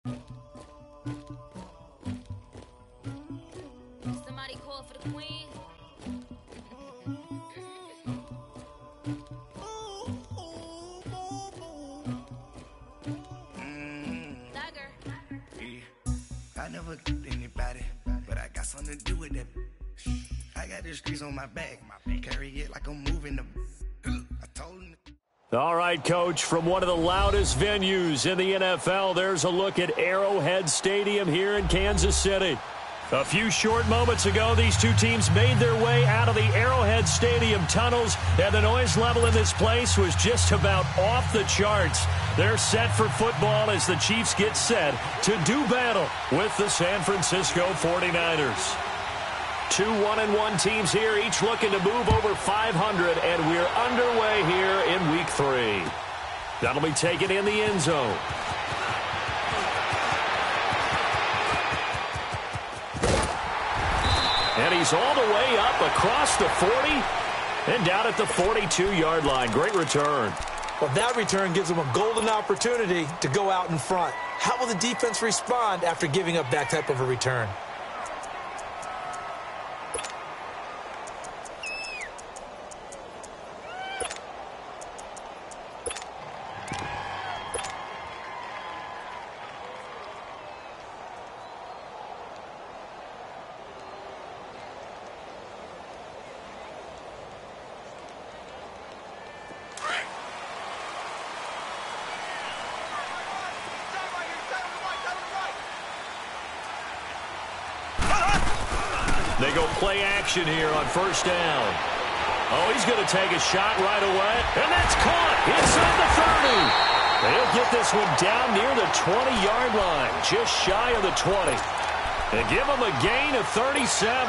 Somebody call for the queen. I never anybody, but I got something to do with that. I got the streets on my back, carry it like I'm moving them. I told him. All right, Coach, from one of the loudest venues in the NFL, there's a look at Arrowhead Stadium here in Kansas City. A few short moments ago, these two teams made their way out of the Arrowhead Stadium tunnels, and the noise level in this place was just about off the charts. They're set for football as the Chiefs get set to do battle with the San Francisco 49ers. Two 1-1 teams here, each looking to move over 500, and we're underway here in Week 3. That'll be taken in the end zone. And he's all the way up across the 40 and down at the 42-yard line. Great return. Well, that return gives them a golden opportunity to go out in front. How will the defense respond after giving up that type of a return? They go play action here on first down. Oh, he's going to take a shot right away. And that's caught inside the 30. They'll get this one down near the 20-yard line, just shy of the 20. And give him a gain of 37.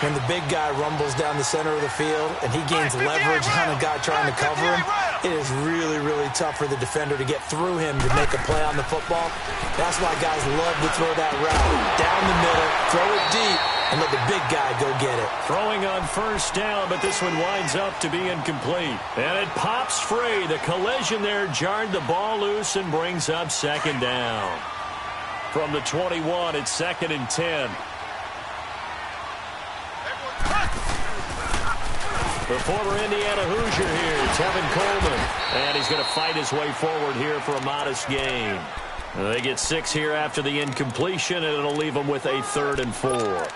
When the big guy rumbles down the center of the field and he gains leverage on a guy trying to cover him, it is really, really tough for the defender to get through him to make a play on the football. That's why guys love to throw that route down the middle, throw it deep, and let the big guy go get it. Throwing on first down, but this one winds up to be incomplete. And it pops free. The collision there jarred the ball loose and brings up second down. From the 21, it's 2nd and 10. The former Indiana Hoosier here, Tevin Coleman. And he's going to fight his way forward here for a modest gain. They get 6 here after the incompletion, and it'll leave them with a 3rd and 4. Well,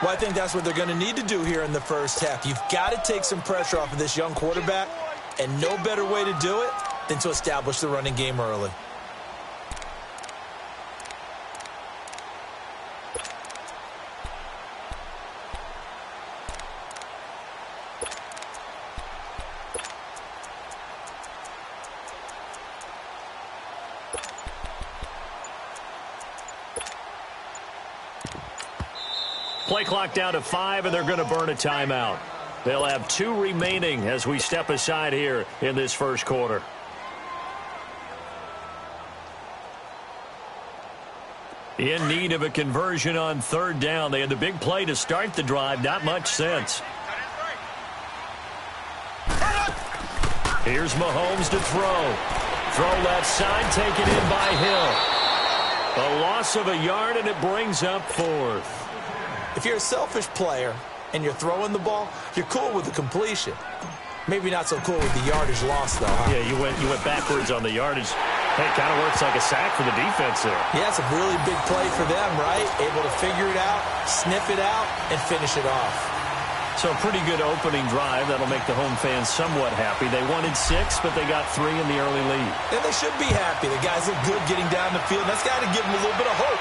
I think that's what they're going to need to do here in the first half. You've got to take some pressure off of this young quarterback, and no better way to do it than to establish the running game early. Play clock down to 5, and they're going to burn a timeout. They'll have 2 remaining as we step aside here in this first quarter. In need of a conversion on 3rd down. They had the big play to start the drive. Not much sense. Here's Mahomes to throw. Throw left side, taken in by Hill. A loss of a yard, and it brings up 4th. If you're a selfish player and you're throwing the ball, you're cool with the completion. Maybe not so cool with the yardage loss, though, huh? Yeah, you went backwards on the yardage. Hey, it kind of works like a sack for the defense there. Yeah, it's a really big play for them, right? Able to figure it out, sniff it out, and finish it off. So a pretty good opening drive. That'll make the home fans somewhat happy. They wanted 6, but they got 3 in the early lead. And they should be happy. The guys look good getting down the field. That's got to give them a little bit of hope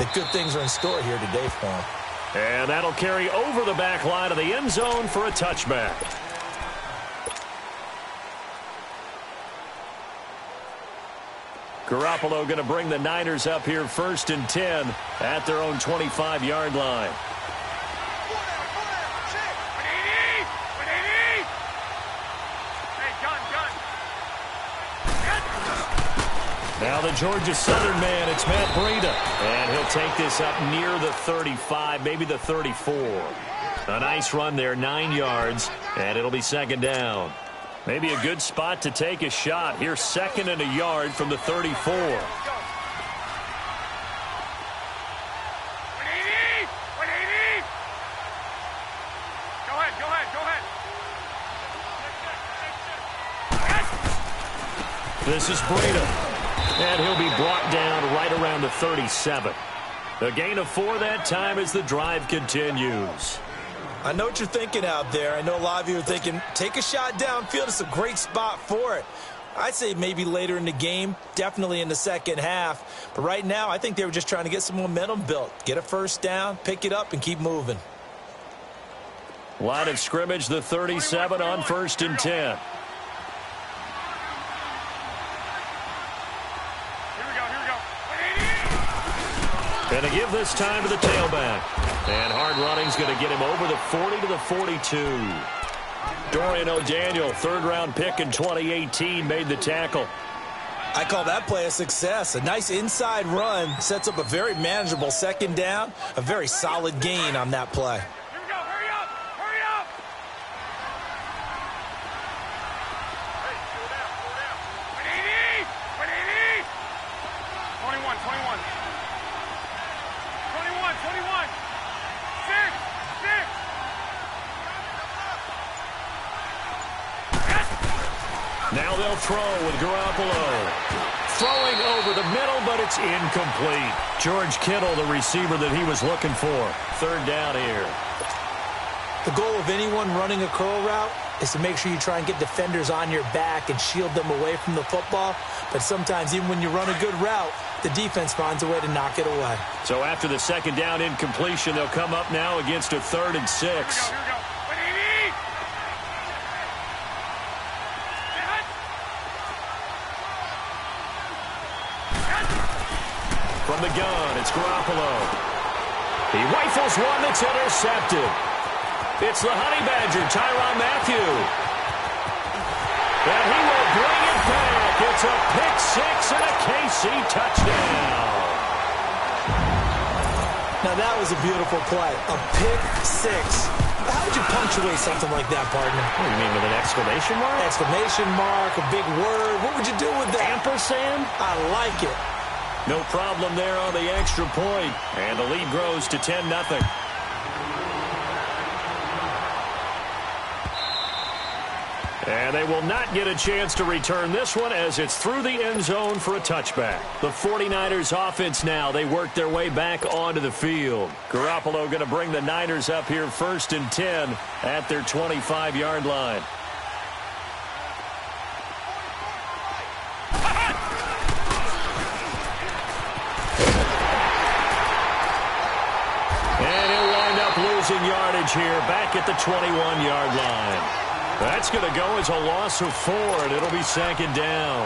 that good things are in store here today for them. And that'll carry over the back line of the end zone for a touchback. Garoppolo going to bring the Niners up here 1st and 10 at their own 25-yard line. Now the Georgia Southern man, it's Matt Breida. And he'll take this up near the 35, maybe the 34. A nice run there, 9 yards, and it'll be 2nd down. Maybe a good spot to take a shot. Here, 2nd and a yard from the 34. This is Breda, and he'll be brought down right around the 37. A gain of 4 that time as the drive continues. I know what you're thinking out there. I know a lot of you are thinking, take a shot downfield. It's a great spot for it. I'd say maybe later in the game, definitely in the second half. But right now, I think they were just trying to get some momentum built. Get a first down, pick it up, and keep moving. Line of scrimmage, the 37 on 1st and 10. Going to give this time to the tailback. And hard running's going to get him over the 40 to the 42. Dorian O'Daniel, 3rd-round pick in 2018, made the tackle. I call that play a success. A nice inside run sets up a very manageable 2nd down. A very solid gain on that play. Now they'll throw with Garoppolo. Throwing over the middle, but it's incomplete. George Kittle, the receiver that he was looking for. 3rd down here. The goal of anyone running a curl route is to make sure you try and get defenders on your back and shield them away from the football. But sometimes, even when you run a good route, the defense finds a way to knock it away. So after the 2nd down incompletion, they'll come up now against a 3rd and 6. From the gun, it's Garoppolo. He rifles one that's intercepted. It's the Honey Badger, Tyrann Mathieu. And he will bring it back. It's a pick 6 and a KC touchdown. Now that was a beautiful play. A pick 6. How would you punctuate something like that, partner? What do you mean, with an exclamation mark? Exclamation mark, a big word. What would you do with that? Ampersand? I like it. No problem there on the extra point. And the lead grows to 10-0. And they will not get a chance to return this one as it's through the end zone for a touchback. The 49ers offense now, they work their way back onto the field. Garoppolo going to bring the Niners up here 1st and 10 at their 25-yard line. And he'll wind up losing yardage here back at the 21-yard line. That's going to go as a loss of 4, and it'll be 2nd down.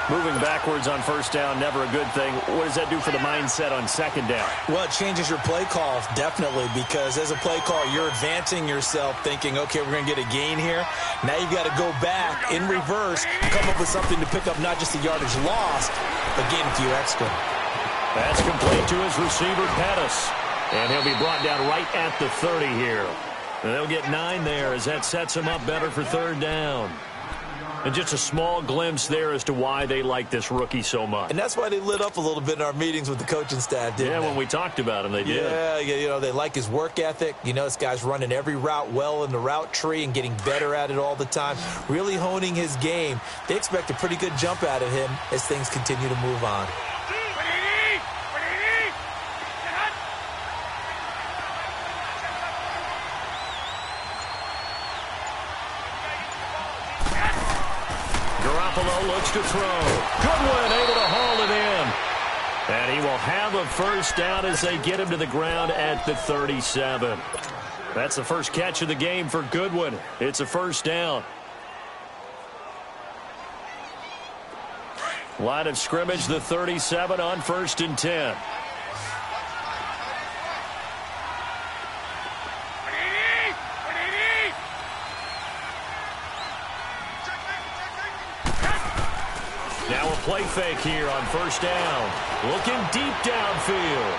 Moving backwards on 1st down, never a good thing. What does that do for the mindset on 2nd down? Well, it changes your play call, definitely, because as a play call, you're advancing yourself thinking, okay, we're going to get a gain here. Now you've got to go back in reverse, come up with something to pick up not just the yardage lost, but gain a few extra. That's complete to his receiver, Pettis. And he'll be brought down right at the 30 here. And they'll get 9 there as that sets him up better for 3rd down. And just a small glimpse there as to why they like this rookie so much. And that's why they lit up a little bit in our meetings with the coaching staff, didn't they? When we talked about him, they did. Yeah, you know, they like his work ethic. You know, this guy's running every route well in the route tree and getting better at it all the time, really honing his game. They expect a pretty good jump out of him as things continue to move on. Garoppolo looks to throw. Goodwin able to haul it in. And he will have a 1st down as they get him to the ground at the 37. That's the first catch of the game for Goodwin. It's a 1st down. Line of scrimmage, the 37 on 1st and 10. Now a play fake here on 1st down. Looking deep downfield.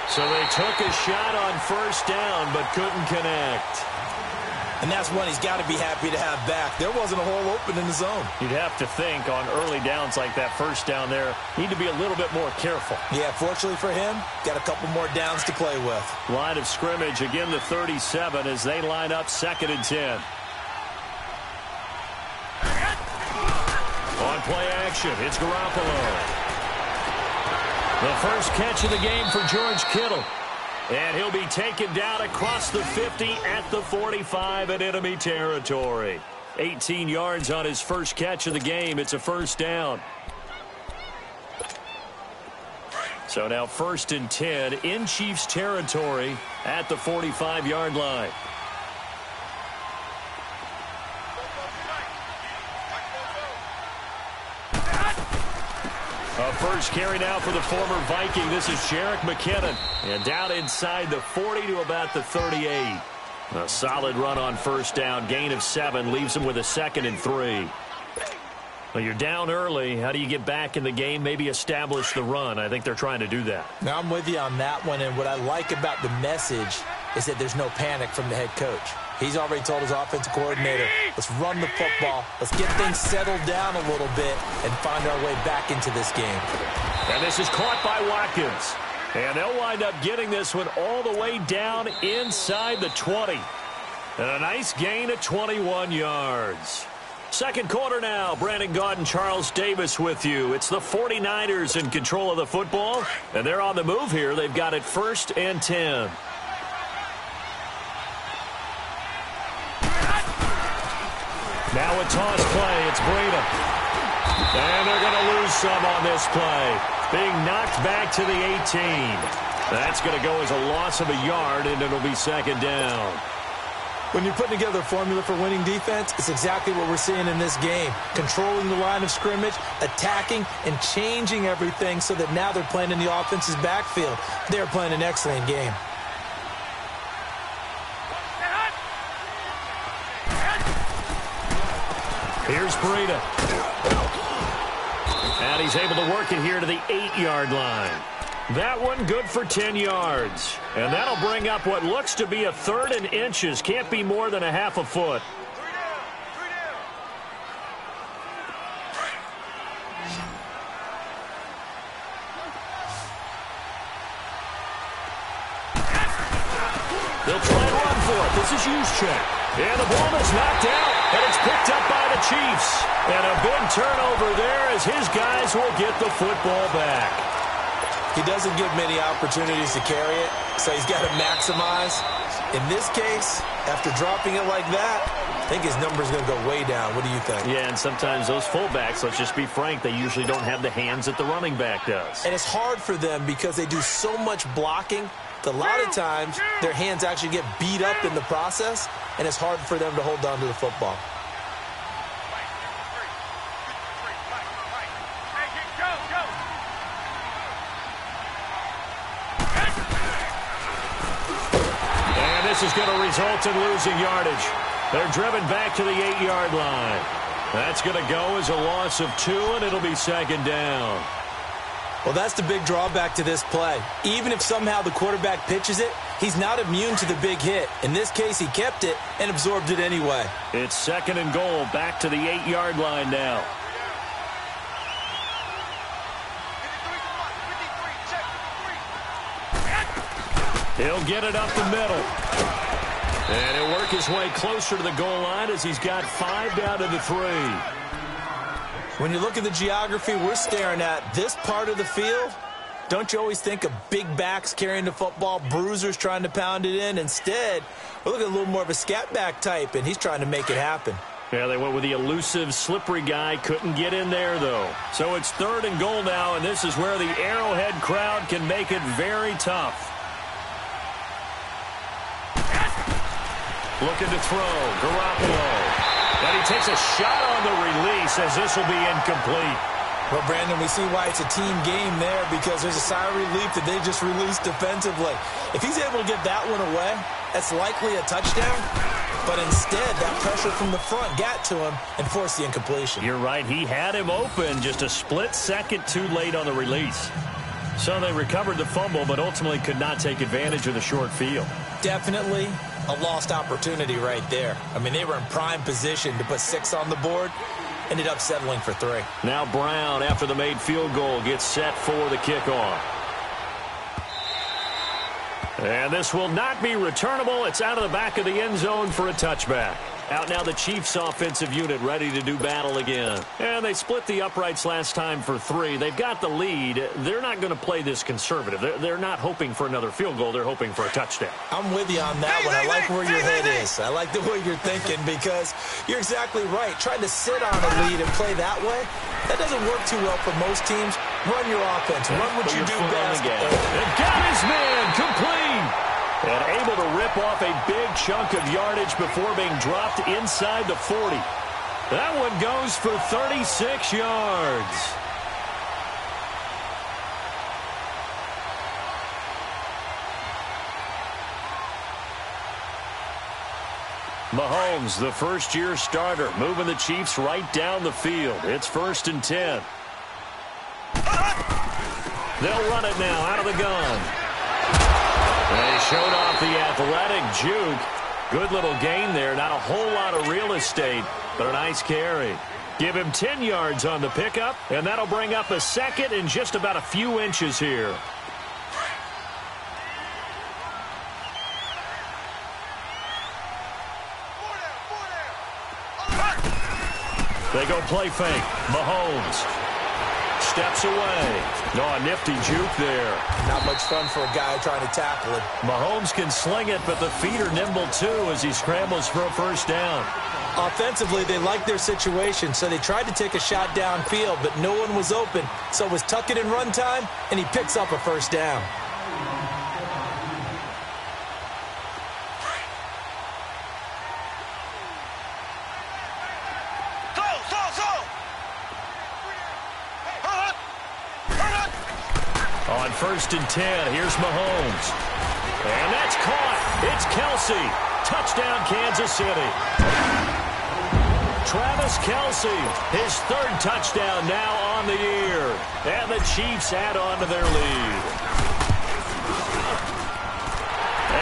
So they took a shot on 1st down but couldn't connect. And that's one he's got to be happy to have back. There wasn't a hole open in the zone. You'd have to think on early downs like that first down there, need to be a little bit more careful. Yeah, fortunately for him, got a couple more downs to play with. Line of scrimmage, again the 37 as they line up 2nd and 10. On play action, it's Garoppolo. The first catch of the game for George Kittle. And he'll be taken down across the 50 at the 45 in enemy territory. 18 yards on his first catch of the game. It's a first down. So now 1st and 10 in Chiefs territory at the 45-yard line. A first carry now for the former Viking. This is Jerick McKinnon. And down inside the 40 to about the 38. A solid run on first down. Gain of 7 leaves him with a 2nd and 3. Well, you're down early. How do you get back in the game? Maybe establish the run. I think they're trying to do that. Now, I'm with you on that one. And what I like about the message is that there's no panic from the head coach. He's already told his offensive coordinator, let's run the football, let's get things settled down a little bit and find our way back into this game. And this is caught by Watkins. And they'll wind up getting this one all the way down inside the 20. And a nice gain of 21 yards. Second quarter now. Brandon Gaudin, Charles Davis with you. It's the 49ers in control of the football. And they're on the move here. They've got it 1st and 10. Now a toss play. It's Breida. And they're going to lose some on this play. Being knocked back to the 18. That's going to go as a loss of a yard, and it'll be 2nd down. When you're putting together a formula for winning defense, it's exactly what we're seeing in this game. Controlling the line of scrimmage, attacking, and changing everything so that now they're playing in the offense's backfield. They're playing an excellent game. Here's Breida. And he's able to work it here to the 8-yard line. That one good for 10 yards. And that'll bring up what looks to be a 3rd and inches. Can't be more than a half a foot. They'll try and run for it. This is Juszczyk. And the ball is knocked out, and it's picked up by the Chiefs. And a big turnover there as his guys will get the football back. He doesn't give many opportunities to carry it, so he's got to maximize. In this case, after dropping it like that, I think his number's going to go way down. What do you think? Yeah, and sometimes those fullbacks, let's just be frank, they usually don't have the hands that the running back does. And it's hard for them because they do so much blocking. A lot of times, their hands actually get beat up in the process, and it's hard for them to hold on to the football. And this is going to result in losing yardage. They're driven back to the 8-yard line. That's going to go as a loss of 2, and it'll be 2nd down. Well, that's the big drawback to this play. Even if somehow the quarterback pitches it, he's not immune to the big hit. In this case, he kept it and absorbed it anyway. It's 2nd and goal, back to the 8-yard line now. He'll get it up the middle. And he'll work his way closer to the goal line as he's got 5 down to the 3. When you look at the geography we're staring at, this part of the field, don't you always think of big backs carrying the football, bruisers trying to pound it in? Instead, we're looking at a little more of a scat back type, and he's trying to make it happen. Yeah, they went with the elusive, slippery guy. Couldn't get in there, though. So it's 3rd and goal now, and this is where the Arrowhead crowd can make it very tough. Looking to throw, Garoppolo. And he takes a shot on the release as this will be incomplete. Well, Brandon, we see why it's a team game there because there's a sigh of relief that they just released defensively. If he's able to get that one away, that's likely a touchdown. But instead, that pressure from the front got to him and forced the incompletion. You're right. He had him open, just a split second too late on the release. So they recovered the fumble, but ultimately could not take advantage of the short field. Definitely. a lost opportunity right there. I mean, they were in prime position to put 6 on the board. Ended up settling for 3. Now Brown, after the made field goal, gets set for the kickoff. And this will not be returnable. It's out of the back of the end zone for a touchback. Out now the Chiefs offensive unit ready to do battle again. And they split the uprights last time for 3. They've got the lead. They're not going to play this conservative. They're not hoping for another field goal. They're hoping for a touchdown. I'm with you on that one. I like where your head is. I like the way you're thinking because you're exactly right. Trying to sit on a lead and play that way, that doesn't work too well for most teams. Run your offense. Run what you do best. And got his man complete. And able to rip off a big chunk of yardage before being dropped inside the 40. That one goes for 36 yards. Mahomes, the first-year starter, moving the Chiefs right down the field. It's 1st and 10. They'll run it now out of the gun. They showed off the athletic juke. Good little gain there. Not a whole lot of real estate, but a nice carry. Give him 10 yards on the pickup, and that'll bring up a 2nd and just about a few inches here. They go play fake. Mahomes steps away. No, a nifty juke there. Not much fun for a guy trying to tackle it. Mahomes can sling it, but the feet are nimble too as he scrambles for a first down. Offensively, they liked their situation, so they tried to take a shot downfield, but no one was open. So it was tuck it in run time, and he picks up a first down. On 1st and 10, here's Mahomes. And that's caught. It's Kelsey. Touchdown, Kansas City. Travis Kelsey, his 3rd touchdown now on the year. And the Chiefs add on to their lead.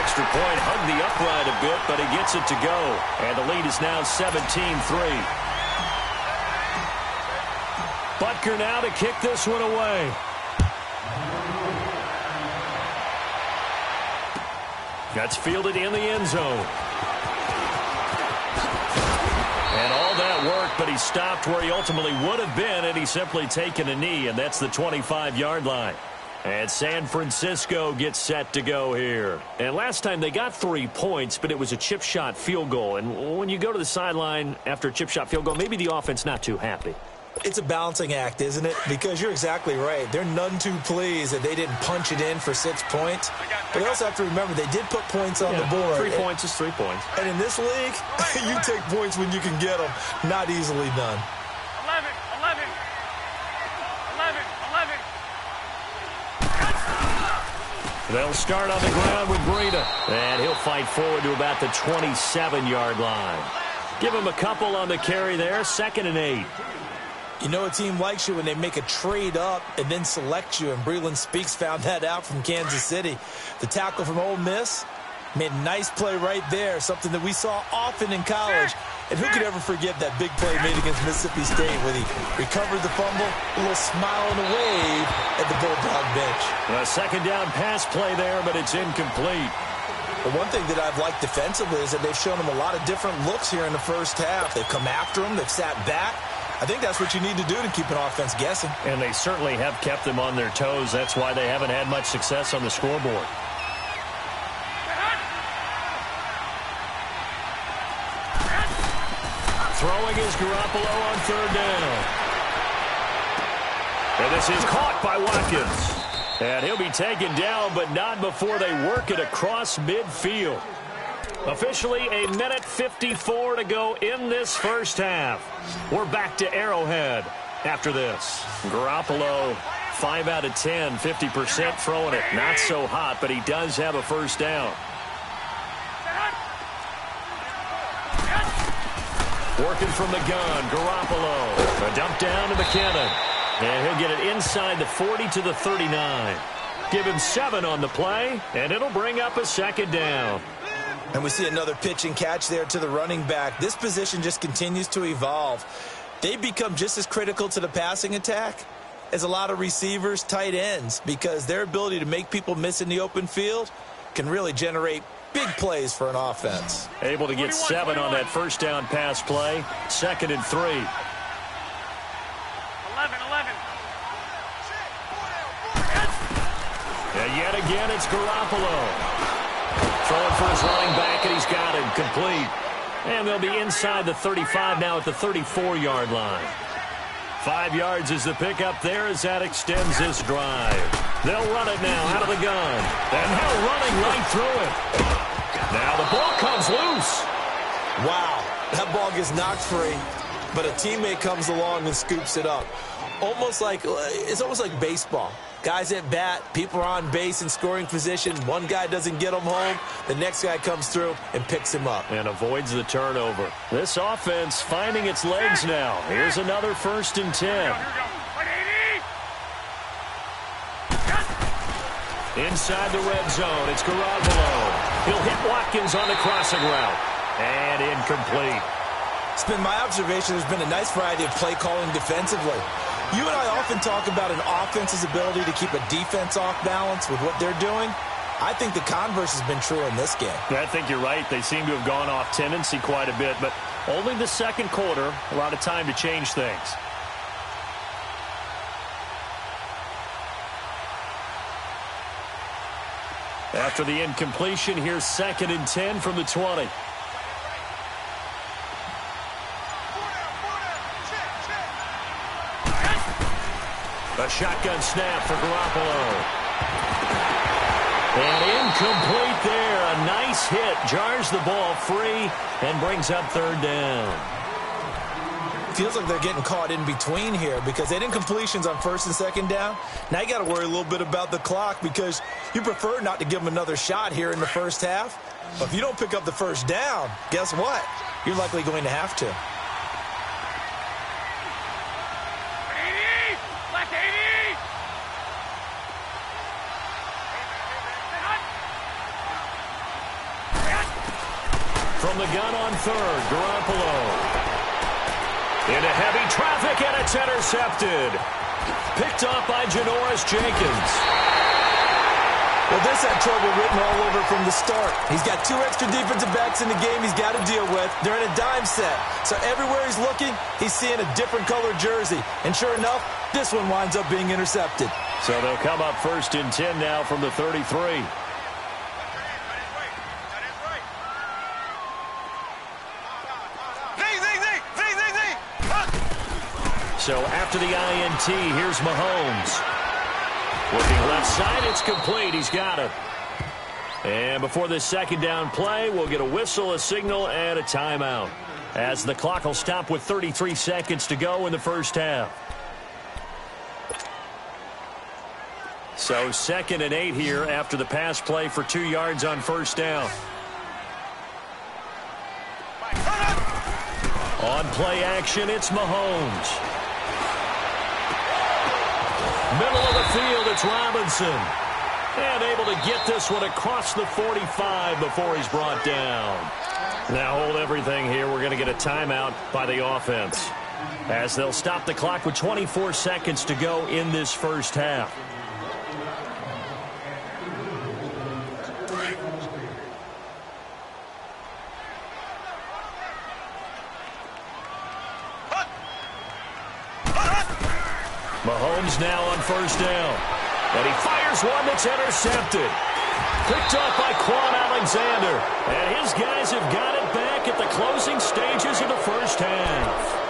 Extra point hugged the upright a bit, but he gets it to go. And the lead is now 17-3. Butker now to kick this one away. That's fielded in the end zone. And all that work, but he stopped where he ultimately would have been had he simply taken a knee, and that's the 25-yard line. And San Francisco gets set to go here. And last time they got 3 points, but it was a chip shot field goal. And when you go to the sideline after a chip shot field goal, maybe the offense not too happy. It's a balancing act, isn't it? Because you're exactly right. They're none too pleased that they didn't punch it in for 6 points. But they also have to remember they did put points on the board. 3 points is 3 points. And in this league, you take points when you can get them. Not easily done. 11. They'll start on the ground with Breida. And he'll fight forward to about the 27-yard line. Give him a couple on the carry there. 2nd and 8. You know a team likes you when they make a trade up and then select you, and Breland Speaks found that out from Kansas City. The tackle from Ole Miss made a nice play right there, something that we saw often in college. And who could ever forget that big play made against Mississippi State when he recovered the fumble, a little smile and a wave at the Bulldog bench. A 2nd down pass play there, but it's incomplete. The one thing that I've liked defensively is that they've shown him a lot of different looks here in the first half. They've come after him. They've sat back. I think that's what you need to do to keep an offense guessing. And they certainly have kept them on their toes. That's why they haven't had much success on the scoreboard. Throwing is Garoppolo on 3rd down. And this is caught by Watkins. And he'll be taken down, but not before they work it across midfield. Officially a minute 54 to go in this first half. We're back to Arrowhead after this. Garoppolo, 5 out of 10, 50% throwing it. Not so hot, but he does have a first down. Working from the gun, Garoppolo. A dump down to McKinnon. And he'll get it inside the 40 to the 39. Give him 7 on the play, and it'll bring up a 2nd down. And we see another pitch and catch there to the running back. This position just continues to evolve. They become just as critical to the passing attack as a lot of receivers, tight ends, because their ability to make people miss in the open field can really generate big plays for an offense. Able to get 7 on that first down pass play. 2nd and 3. 11. And yet again, it's Garoppolo. Throwing for his running back, and he's got him complete. And they'll be inside the 35 now at the 34-yard line. 5 yards is the pickup there as that extends this drive. They'll run it now out of the gun. And they're running right through it. Now the ball comes loose. Wow, that ball gets knocked free, but a teammate comes along and scoops it up. It's almost like baseball. Guys at bat, people are on base in scoring position. One guy doesn't get him home. The next guy comes through and picks him up. And avoids the turnover. This offense finding its legs now. Here's another 1st and 10. Inside the red zone, it's Garoppolo. He'll hit Watkins on the crossing route. And incomplete. It's been my observation there's been a nice variety of play calling defensively. You and I often talk about an offense's ability to keep a defense off balance with what they're doing. I think the converse has been true in this game. I think you're right. They seem to have gone off tendency quite a bit, but only the second quarter, a lot of time to change things. After the incompletion, here's 2nd and 10 from the 20. A shotgun snap for Garoppolo. And incomplete there. A nice hit. Jars the ball free and brings up 3rd down. Feels like they're getting caught in between here because they didn't completions on 1st and 2nd down. Now you got to worry a little bit about the clock because you prefer not to give them another shot here in the first half. But if you don't pick up the 1st down, guess what? You're likely going to have to. From the gun on 3rd, Garoppolo. Into heavy traffic, and it's intercepted. Picked off by Janoris Jenkins. Well, this had trouble written all over from the start. He's got 2 extra defensive backs in the game he's got to deal with. They're in a dime set. So everywhere he's looking, he's seeing a different color jersey. And sure enough, this one winds up being intercepted. So they'll come up 1st and 10 now from the 33. So after the INT, here's Mahomes. Working left side, it's complete. He's got it. And before this 2nd down play, we'll get a whistle, a signal, and a timeout, as the clock will stop with 33 seconds to go in the first half. So 2nd and 8 here after the pass play for 2 yards on 1st down. On play action, it's Mahomes. Middle of the field, it's Robinson. And able to get this one across the 45 before he's brought down. Now hold everything here. We're going to get a timeout by the offense, as they'll stop the clock with 24 seconds to go in this first half. Mahomes now on 1st down. And he fires one that's intercepted. Picked off by Quan Alexander. And his guys have got it back at the closing stages of the first half.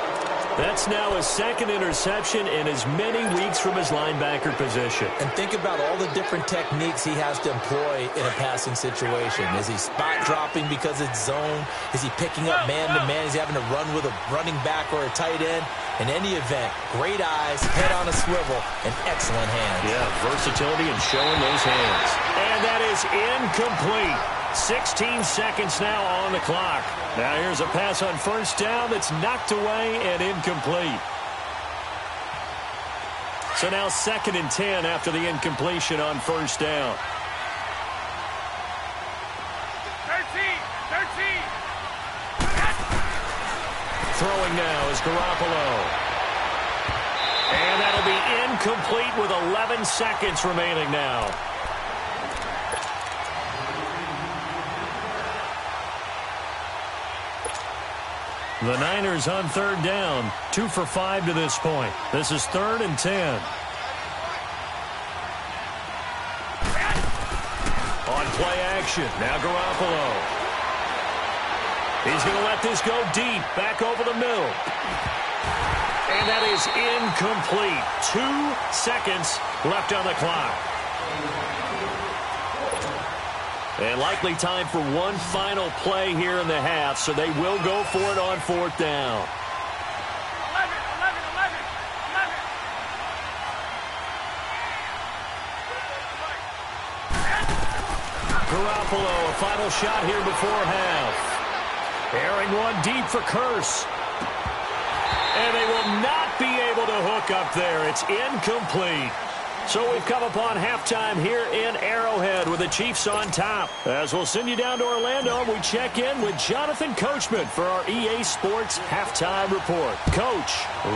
That's now his 2nd interception in as many weeks from his linebacker position. And think about all the different techniques he has to employ in a passing situation. Is he spot dropping because it's zone? Is he picking up man-to-man? Is he having to run with a running back or a tight end? In any event, great eyes, head on a swivel, and excellent hands. Yeah, versatility and showing those hands. And that is incomplete. 16 seconds now on the clock. Now here's a pass on 1st down that's knocked away and incomplete. So now 2nd and 10 after the incompletion on 1st down. 13. Throwing now is Garoppolo. And that'll be incomplete with 11 seconds remaining now. The Niners on third down, 2 for 5 to this point. This is 3rd and 10. On play action, now Garoppolo. He's going to let this go deep, back over the middle. And that is incomplete. 2 seconds left on the clock. And likely time for one final play here in the half, so they will go for it on 4th down. 11. Garoppolo, a final shot here before half. Airing one deep for Curse. And they will not be able to hook up there. It's incomplete. So we've come upon halftime here in Arrowhead with the Chiefs on top. As we'll send you down to Orlando, we check in with Jonathan Coachman for our EA Sports Halftime Report. Coach,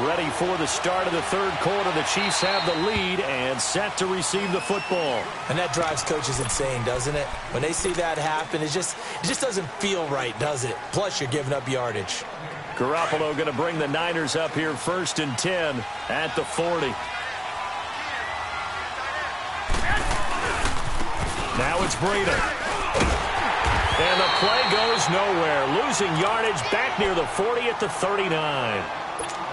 ready for the start of the 3rd quarter. The Chiefs have the lead and set to receive the football. And that drives coaches insane, doesn't it? When they see that happen, it just doesn't feel right, does it? Plus, you're giving up yardage. Garoppolo going to bring the Niners up here 1st and 10 at the 40. Now it's Breida. And the play goes nowhere. Losing yardage back near the 40 at the 39.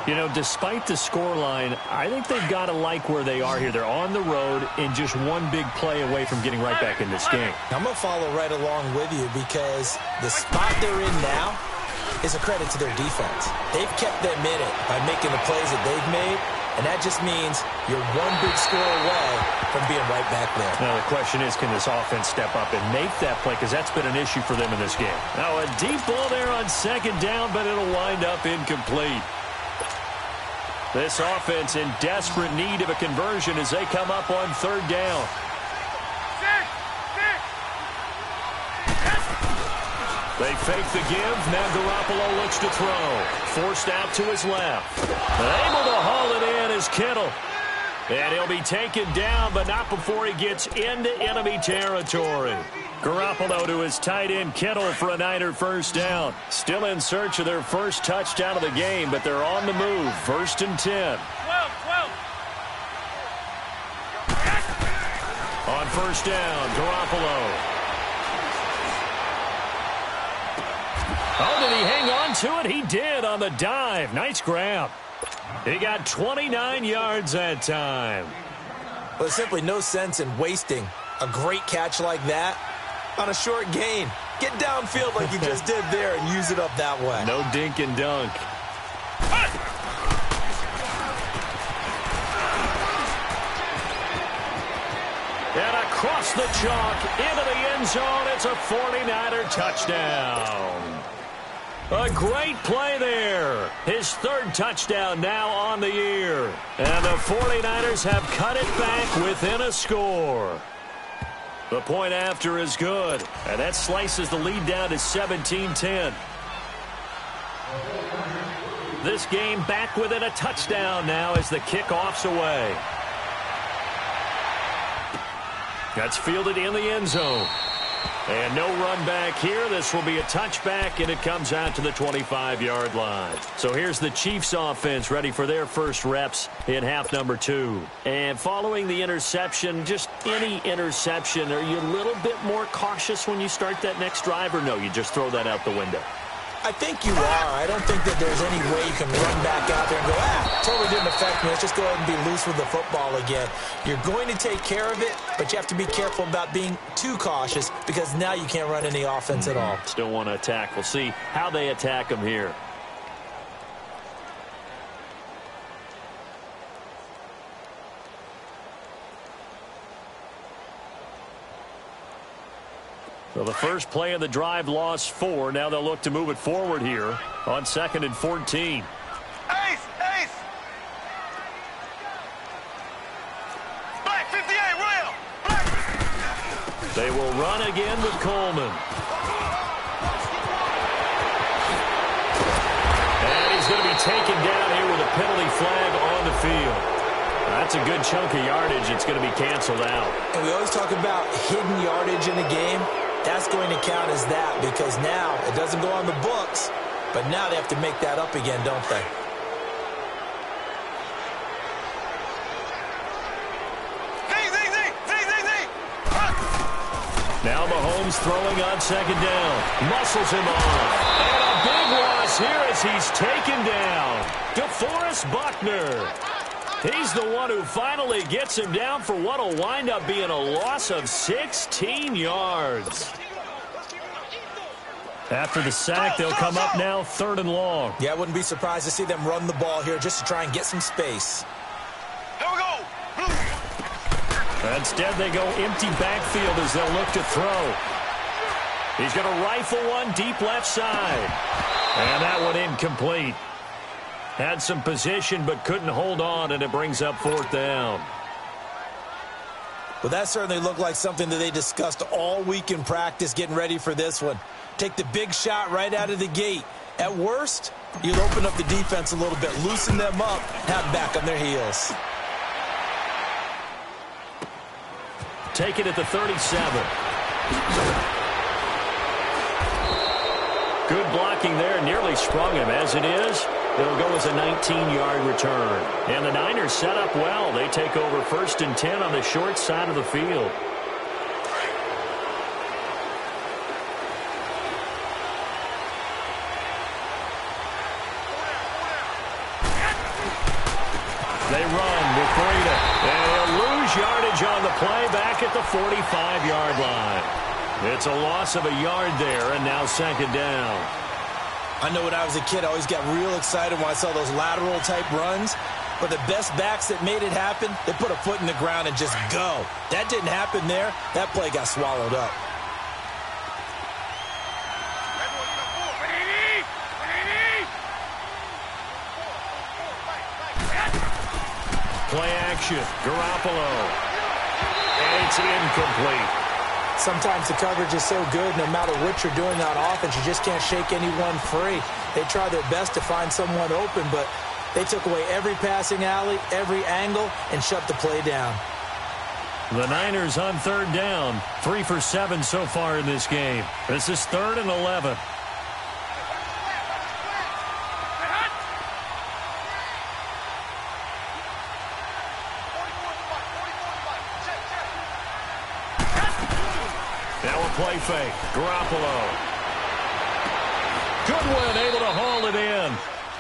You know, despite the scoreline, I think they've got to like where they are here. They're on the road and just one big play away from getting right back in this game. I'm going to follow right along with you because the spot they're in now is a credit to their defense. They've kept them in it by making the plays that they've made. And that just means you're one big score away from being right back there. Now, the question is, can this offense step up and make that play? Because that's been an issue for them in this game. Now, a deep ball there on 2nd down, but it'll wind up incomplete. This offense in desperate need of a conversion as they come up on 3rd down. They fake the give. Now Garoppolo looks to throw. Forced out to his left. Able to haul it in is Kittle. And he'll be taken down, but not before he gets into enemy territory. Garoppolo to his tight end Kittle for a Niner 1st down. Still in search of their first touchdown of the game, but they're on the move. 1st and 10. 12. On 1st down, Garoppolo. Oh, did he hang on to it? He did on the dive. Nice grab. He got 29 yards that time. Well, there's simply no sense in wasting a great catch like that on a short gain. Get downfield like you just did there and use it up that way. No dink and dunk. And across the chalk into the end zone. It's a 49er touchdown. A great play there. His 3rd touchdown now on the year. And the 49ers have cut it back within a score. The point after is good. And that slices the lead down to 17-10. This game back within a touchdown now as the kickoff's away. That's fielded in the end zone. And no run back here. This will be a touchback, and it comes out to the 25-yard line. So here's the Chiefs offense ready for their first reps in half number 2. And following the interception, just any interception, are you a little bit more cautious when you start that next drive, or no, you just throw that out the window? I think you are. I don't think that there's any way you can run back out there and go, totally didn't affect me. Let's just go ahead and be loose with the football again. You're going to take care of it, but you have to be careful about being too cautious because now you can't run any offense at all. Still want to attack. We'll see how they attack them here. So the first play of the drive lost 4. Now they'll look to move it forward here on 2nd and 14. Ace! Black 58, rail! Black! They will run again with Coleman. And he's taken down here with a penalty flag on the field. That's a good chunk of yardage. It's going to be canceled out. And we always talk about hidden yardage in a game. That's going to count as that because now it doesn't go on the books, but now they have to make that up again, don't they? Now Mahomes throwing on second down. Muscles him off. And a big loss here as he's taken down. DeForest Buckner. He's the one who finally gets him down for what will wind up being a loss of 16 yards. After the sack, they'll come up now 3rd and long. Yeah, I wouldn't be surprised to see them run the ball here just to try and get some space. Here we go. Instead, they go empty backfield as they'll look to throw. He's going to rifle one deep left side. And that one incomplete. Had some position but couldn't hold on, and it brings up 4th down. Well, that certainly looked like something that they discussed all week in practice getting ready for this one. Take the big shot right out of the gate. At worst, you'll open up the defense a little bit, loosen them up, have them back on their heels. Take it at the 37. Good blocking there, nearly sprung him. As it is, it'll go as a 19-yard return. And the Niners set up well. They take over 1st and 10 on the short side of the field. They run with Breida. And they'll lose yardage on the play back at the 45-yard line. It's a loss of a yard there, and now 2nd down. I know when I was a kid, I always got real excited when I saw those lateral-type runs. But the best backs that made it happen, they put a foot in the ground and just go. That didn't happen there. That play got swallowed up. Play action. Garoppolo. And it's incomplete. Sometimes the coverage is so good, no matter what you're doing on offense, you just can't shake anyone free. They try their best to find someone open, but they took away every passing alley, every angle, and shut the play down. The Niners on 3rd down. 3 for 7 so far in this game. This is 3rd and 11. Now a play fake. Garoppolo. Goodwin able to haul it in.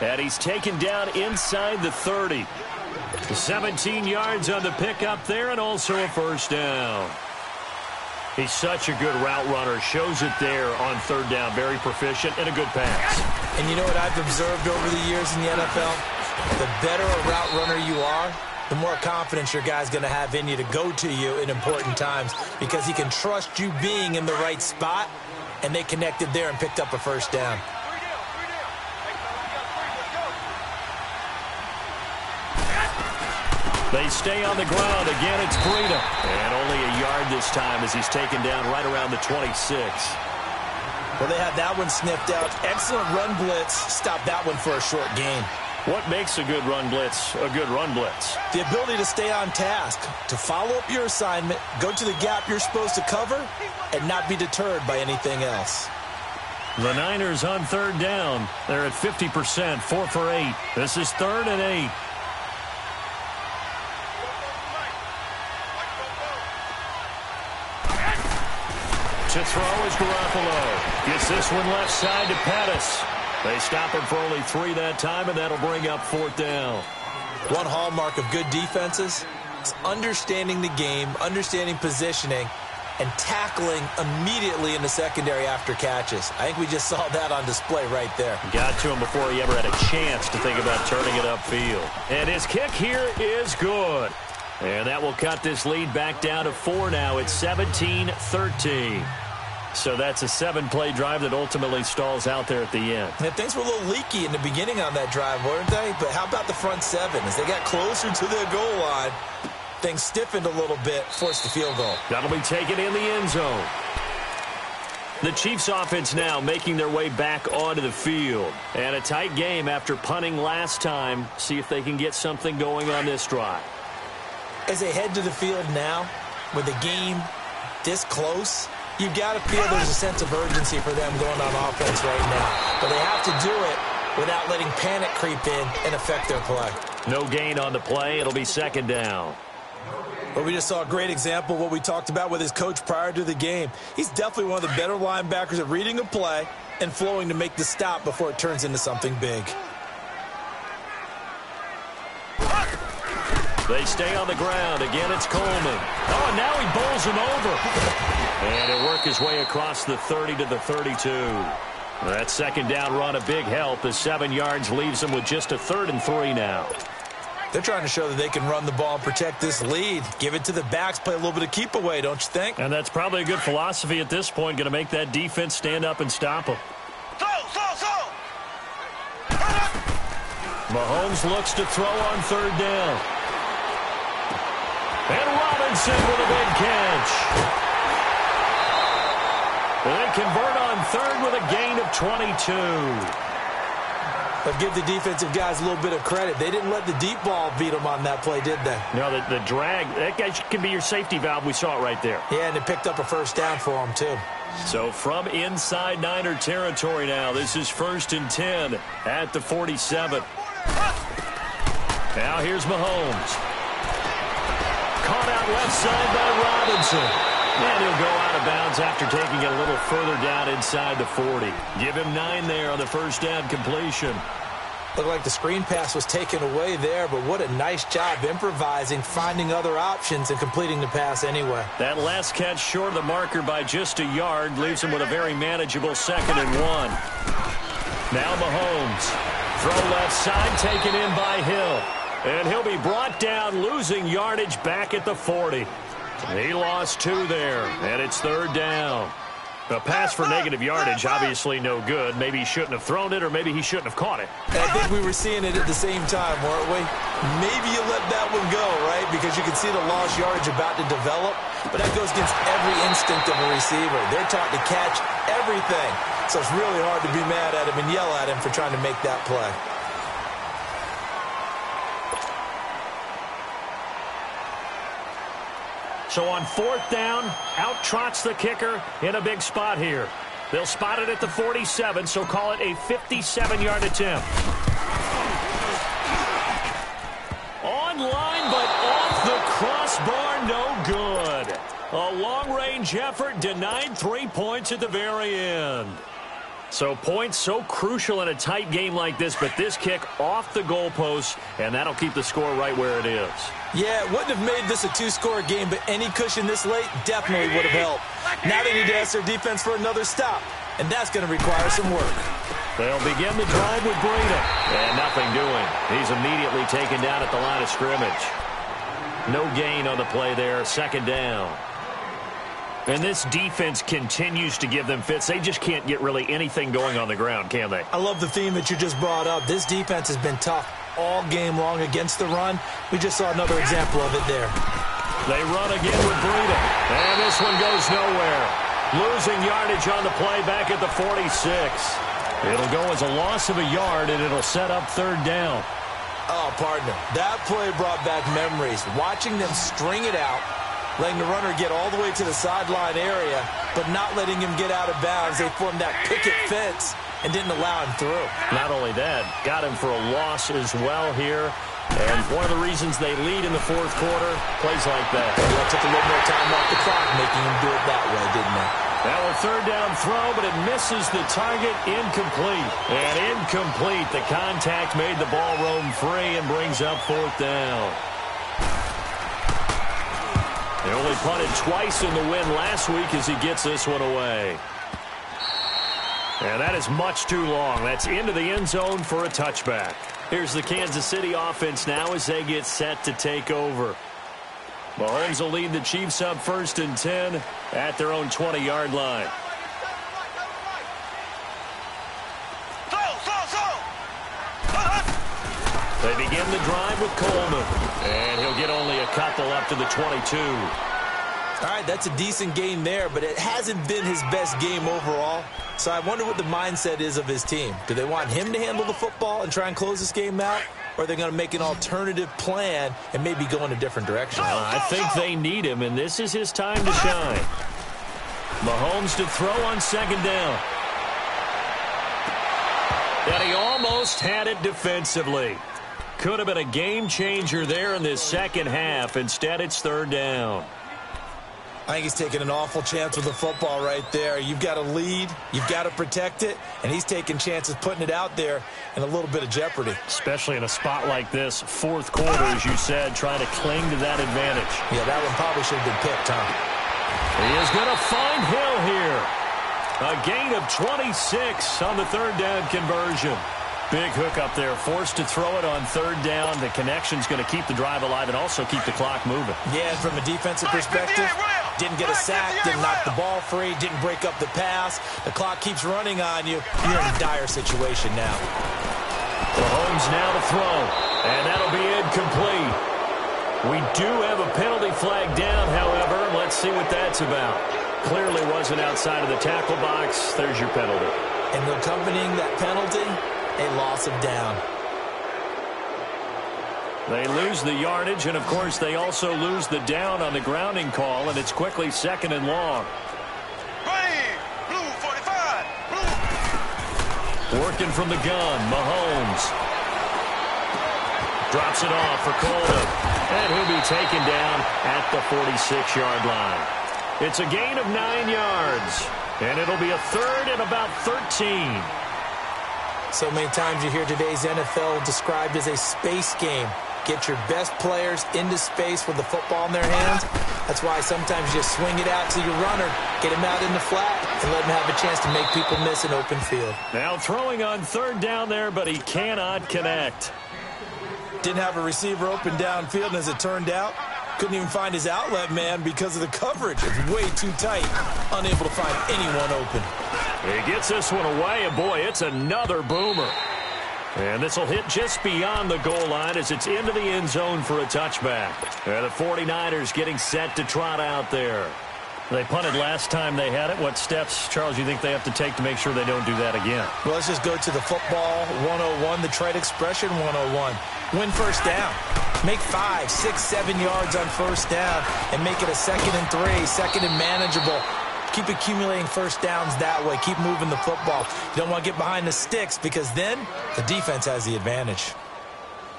And he's taken down inside the 30. 17 yards on the pickup there and also a 1st down. He's such a good route runner. Shows it there on 3rd down. Very proficient and a good pass. And you know what I've observed over the years in the NFL? The better a route runner you are, the more confidence your guy's going to have in you to go to you in important times because he can trust you being in the right spot, and they connected there and picked up a 1st down. They stay on the ground. Again, it's Breida. And only a yard this time as he's taken down right around the 26. Well, they had that one sniffed out. Excellent run blitz. Stop that one for a short gain. What makes a good run blitz a good run blitz? The ability to stay on task, to follow up your assignment, go to the gap you're supposed to cover, and not be deterred by anything else. The Niners on 3rd down. They're at 50%, 4 for 8. This is 3rd and 8. To throw is Garoppolo. Gets this one left side to Pettis. They stop him for only 3 that time, and that'll bring up 4th down. One hallmark of good defenses is understanding the game, understanding positioning, and tackling immediately in the secondary after catches. I think we just saw that on display right there. Got to him before he ever had a chance to think about turning it upfield. And his kick here is good. And that will cut this lead back down to 4 now. It's 17-13. So that's a 7-play drive that ultimately stalls out there at the end. And things were a little leaky in the beginning on that drive, weren't they? But how about the front 7? As they got closer to the goal line, things stiffened a little bit, forced the field goal. That'll be taken in the end zone. The Chiefs offense now making their way back onto the field. And a tight game after punting last time. See if they can get something going on this drive. As they head to the field now, with the game this close, you've got to feel there's a sense of urgency for them going on offense right now. But they have to do it without letting panic creep in and affect their play. No gain on the play. It'll be second down. Well, we just saw a great example of what we talked about with his coach prior to the game. He's definitely one of the better linebackers at reading a play and flowing to make the stop before it turns into something big. They stay on the ground. Again, it's Coleman. Oh, and now he bowls him over. And he'll work his way across the 30 to the 32. That second down run, a big help. The 7 yards leaves them with just a 3rd and 3 now. They're trying to show that they can run the ball and protect this lead. Give it to the backs, play a little bit of keep away, don't you think? And that's probably a good philosophy at this point. Going to make that defense stand up and stop them. Mahomes looks to throw on 3rd down. And Robinson with a big catch. They convert on 3rd with a gain of 22. But give the defensive guys a little bit of credit. They didn't let the deep ball beat them on that play, did they? No, the drag, that guy can be your safety valve. We saw it right there. Yeah, and it picked up a 1st down for them, too. So from inside Niner territory now, this is 1st and 10 at the 47. Now here's Mahomes. Caught out left side by Robinson. And he'll go out of bounds after taking it a little further down inside the 40. Give him 9 there on the 1st down completion. Looked like the screen pass was taken away there, but what a nice job improvising, finding other options, and completing the pass anyway. That last catch short of the marker by just a yard leaves him with a very manageable 2nd and 1. Now Mahomes. Throw left side, taken in by Hill. And he'll be brought down, losing yardage back at the 40. He lost 2 there, and it's 3rd down. A pass for negative yardage, obviously no good. Maybe he shouldn't have thrown it, or maybe he shouldn't have caught it. I think we were seeing it at the same time, weren't we? Maybe you let that one go, right? Because you can see the lost yardage about to develop. But that goes against every instinct of a receiver. They're taught to catch everything. So it's really hard to be mad at him and yell at him for trying to make that play. So on 4th down, out trots the kicker in a big spot here. They'll spot it at the 47, so call it a 57-yard attempt. On line, but off the crossbar, no good. A long-range effort denied 3 points at the very end. So points so crucial in a tight game like this, but this kick off the goalpost, and that'll keep the score right where it is. Yeah, it wouldn't have made this a 2-score game, but any cushion this late definitely would have helped. Now they need to ask their defense for another stop, and that's going to require some work. They'll begin the drive with Breida, and nothing doing. He's immediately taken down at the line of scrimmage. No gain on the play there, 2nd down. And this defense continues to give them fits. They just can't get really anything going on the ground, can they? I love the theme that you just brought up. This defense has been tough all game long against the run. We just saw another example of it there. They run again with Breida. And this one goes nowhere. Losing yardage on the play back at the 46. It'll go as a loss of a yard, and it'll set up 3rd down. Oh, partner, that play brought back memories. Watching them string it out, letting the runner get all the way to the sideline area, but not letting him get out of bounds. They formed that picket fence and didn't allow him through. Not only that, got him for a loss as well here. And one of the reasons they lead in the 4th quarter, plays like that. Yeah, took a little more time off the clock, making him do it that way, didn't it? Now a 3rd down throw, but it misses the target, incomplete. And incomplete. The contact made the ball roam free and brings up 4th down. They only punted twice in the win last week as he gets this one away. And that is much too long. That's into the end zone for a touchback. Here's the Kansas City offense now as they get set to take over. Mahomes will lead the Chiefs up 1st and 10 at their own 20-yard line. They begin the drive with Coleman. And he'll get only a couple up to the 22. All right, that's a decent game there, but it hasn't been his best game overall. So I wonder what the mindset is of his team. Do they want him to handle the football and try and close this game out? Or are they going to make an alternative plan and maybe go in a different direction? I think they need him, and this is his time to shine. Mahomes to throw on second down. And he almost had it defensively. Could have been a game changer there in this second half. Instead, it's third down. I think he's taking an awful chance with the football right there. You've got to lead, you've got to protect it, and he's taking chances putting it out there in a little bit of jeopardy. Especially in a spot like this, fourth quarter, as you said, trying to cling to that advantage. Yeah, that one probably should have been picked, huh? He is going to find Hill here. A gain of 26 on the third down conversion. Big hook up there, forced to throw it on third down. The connection's going to keep the drive alive and also keep the clock moving. Yeah, and from a defensive perspective, didn't get a sack, didn't knock the ball free, didn't break up the pass. The clock keeps running on you. You're in a dire situation now. Mahomes now to throw, and that'll be incomplete. We do have a penalty flag down, however. Let's see what that's about. Clearly wasn't outside of the tackle box. There's your penalty. And accompanying that penalty, a loss of down. They lose the yardage, and, of course, they also lose the down on the grounding call, and it's quickly second and long. Blue 45. Blue. Working from the gun, Mahomes. Drops it off for Coleman, and he'll be taken down at the 46-yard line. It's a gain of 9 yards, and it'll be a third and about 13. So many times you hear today's NFL described as a space game. Get your best players into space with the football in their hands. That's why sometimes you just swing it out to your runner, get him out in the flat, and let him have a chance to make people miss an open field. Now throwing on third down there, but he cannot connect. Didn't have a receiver open downfield, and as it turned out, couldn't even find his outlet man because of the coverage. It's way too tight, unable to find anyone open. He gets this one away, and boy, it's another boomer. And this will hit just beyond the goal line as it's into the end zone for a touchback. And the 49ers getting set to trot out there. They punted last time they had it. What steps, Charles, you think they have to take to make sure they don't do that again? Well, let's just go to the football 101, the trite expression 101. Win first down. Make 5, 6, 7 yards on first down and make it a 2nd and 3, second and manageable. Keep accumulating first downs that way. Keep moving the football. You don't want to get behind the sticks because then the defense has the advantage.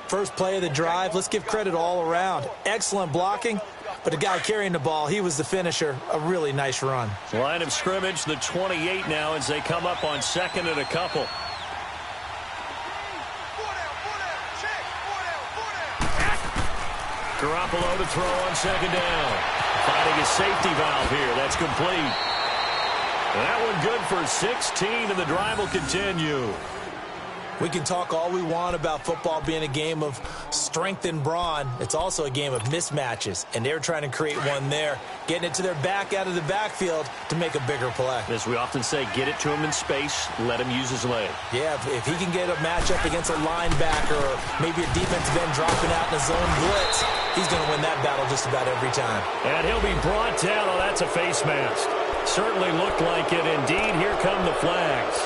First play of the drive, let's give credit all around. Excellent blocking, but the guy carrying the ball, he was the finisher. A really nice run. Line of scrimmage, the 28 now as they come up on second and a couple. Garoppolo to throw on second down. Finding a safety valve here. That's complete. That one good for 16, and the drive will continue. We can talk all we want about football being a game of strength and brawn. It's also a game of mismatches, and they're trying to create one there, getting it to their back out of the backfield to make a bigger play. As we often say, get it to him in space, let him use his leg. Yeah, if he can get a matchup against a linebacker or maybe a defensive end dropping out in a zone blitz, he's going to win that battle just about every time. And he'll be brought down. Oh, that's a face mask. Certainly looked like it. Indeed, here come the flags.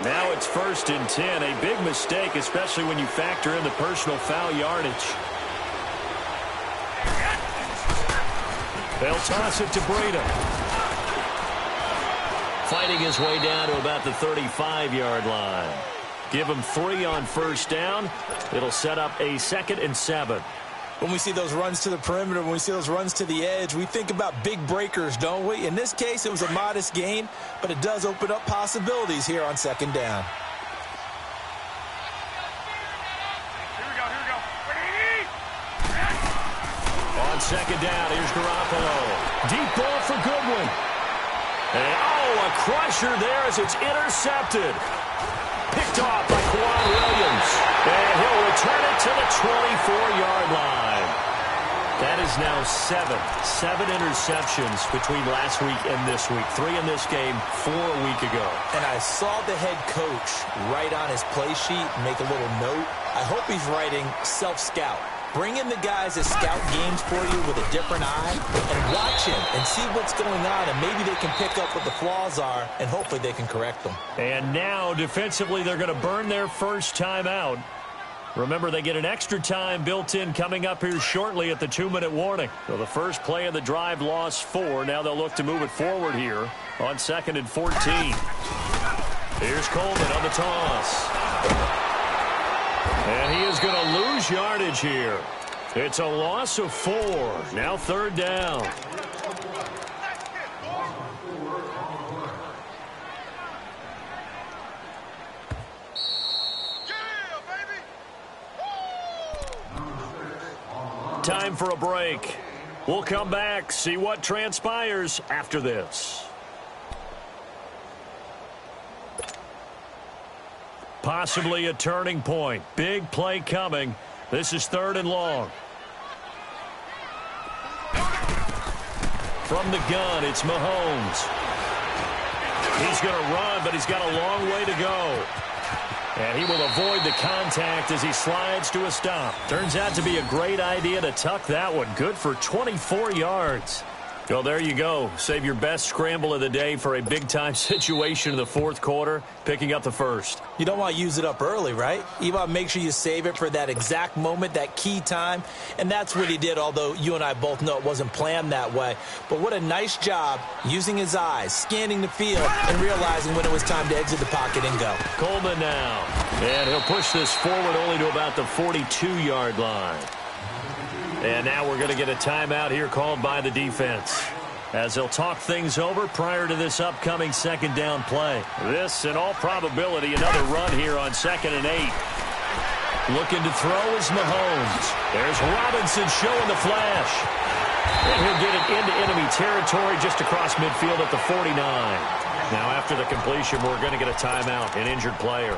Now it's 1st and 10. A big mistake, especially when you factor in the personal foul yardage. They'll toss it to Breida. Fighting his way down to about the 35-yard line. Give him 3 on first down. It'll set up a 2nd and 7. When we see those runs to the perimeter, when we see those runs to the edge, we think about big breakers, don't we? In this case, it was a modest gain, but it does open up possibilities here on second down. Here we go. On second down, here's Garoppolo. Deep ball for Goodwin. And, a crusher there as it's intercepted. Picked off by Quan Williams. And he'll return it to the 24-yard line. That is now 7 interceptions between last week and this week. 3 in this game, 4 a week ago. And I saw the head coach write on his play sheet, make a little note. I hope he's writing self-scout. Bring in the guys that scout games for you with a different eye and watch him and see what's going on, and maybe they can pick up what the flaws are, and hopefully they can correct them. And now, defensively, they're going to burn their first time out. Remember, they get an extra time built in coming up here shortly at the 2-minute warning. So the first play of the drive lost 4. Now they'll look to move it forward here on 2nd and 14. Here's Coleman on the toss. And he is going to lose yardage here. It's a loss of 4. Now 3rd down. Time for a break. We'll come back, see what transpires after this. Possibly a turning point. Big play coming. This is 3rd and long. From the gun, it's Mahomes. He's going to run, but he's got a long way to go. And he will avoid the contact as he slides to a stop. Turns out to be a great idea to tuck that one. Good for 24 yards. Well, there you go. Save your best scramble of the day for a big-time situation in the 4th quarter, picking up the first. You don't want to use it up early, right? You want to make sure you save it for that exact moment, that key time. And that's what he did, although you and I both know it wasn't planned that way. But what a nice job using his eyes, scanning the field, and realizing when it was time to exit the pocket and go. Coleman now. And he'll push this forward only to about the 42-yard line. And now we're going to get a timeout here called by the defense as they'll talk things over prior to this upcoming 2nd down play. This, in all probability, another run here on 2nd and 8. Looking to throw is Mahomes. There's Robinson showing the flash. And he'll get it into enemy territory just across midfield at the 49. Now after the completion, we're going to get a timeout, an injured player.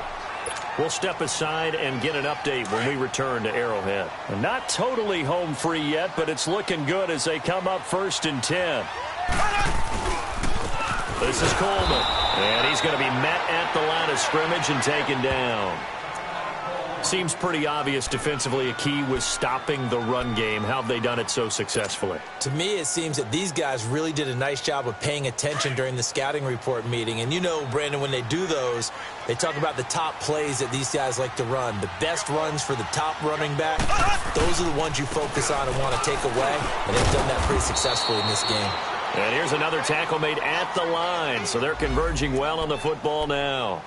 We'll step aside and get an update when we return to Arrowhead. Not totally home free yet, but it's looking good as they come up 1st and 10. This is Coleman, and he's going to be met at the line of scrimmage and taken down. Seems pretty obvious defensively a key was stopping the run game. How have they done it so successfully? To me, it seems that these guys really did a nice job of paying attention during the scouting report meeting. And you know, Brandon, when they do those, they talk about the top plays that these guys like to run. The best runs for the top running back, those are the ones you focus on and want to take away. And they've done that pretty successfully in this game. And here's another tackle made at the line. So they're converging well on the football now.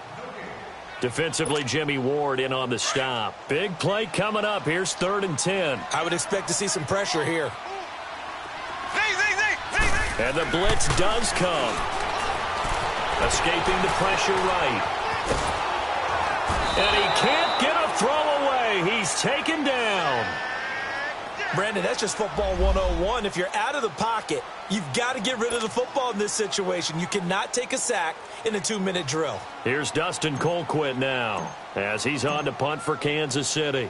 Defensively, Jimmy Ward in on the stop. Big play coming up. Here's 3rd and 10. I would expect to see some pressure here. And the blitz does come. Escaping the pressure right. And he can't get a throw away. He's taken down. Brandon, that's just football 101. If you're out of the pocket, you've got to get rid of the football in this situation. You cannot take a sack in a 2-minute drill. Here's Dustin Colquitt now as he's on to punt for Kansas City.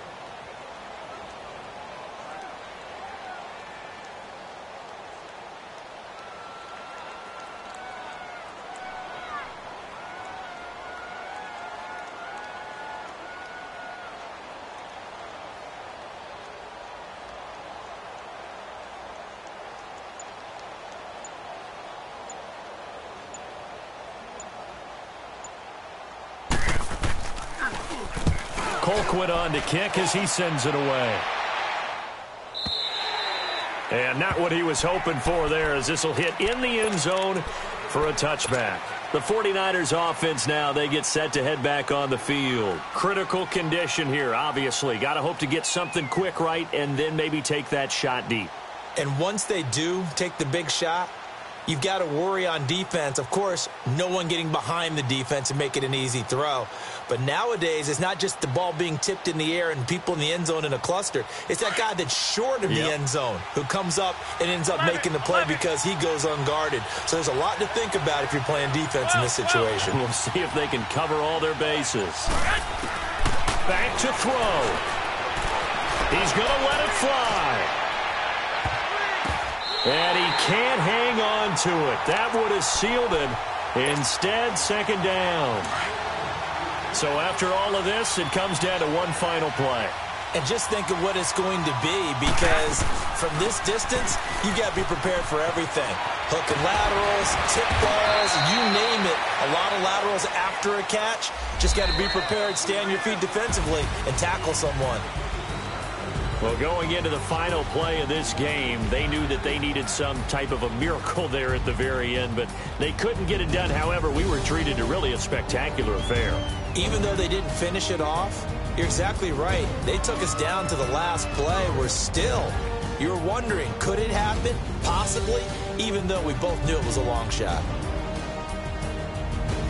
Colquitt on to kick as he sends it away. And not what he was hoping for there, as this will hit in the end zone for a touchback. The 49ers offense now, they get set to head back on the field. Critical condition here, obviously. Got to hope to get something quick right and then maybe take that shot deep. And once they do take the big shot, you've got to worry on defense. Of course, no one getting behind the defense and make it an easy throw. But nowadays, it's not just the ball being tipped in the air and people in the end zone in a cluster. It's that guy that's short of the end zone who comes up and ends up making the play because he goes unguarded. So there's a lot to think about if you're playing defense in this situation. We'll see if they can cover all their bases. Back to throw. He's going to let it fly. And he can't hang on to it. That would have sealed it. Instead, second down. So after all of this, it comes down to one final play. And just think of what it's going to be, because from this distance, you got to be prepared for everything. Hook and laterals, tip balls, you name it. A lot of laterals after a catch. Just got to be prepared, stay on your feet defensively, and tackle someone. Well, going into the final play of this game, they knew that they needed some type of a miracle there at the very end, but they couldn't get it done. However, we were treated to really a spectacular affair. Even though they didn't finish it off, you're exactly right. They took us down to the last play. We're still, you're wondering, could it happen? Possibly, even though we both knew it was a long shot.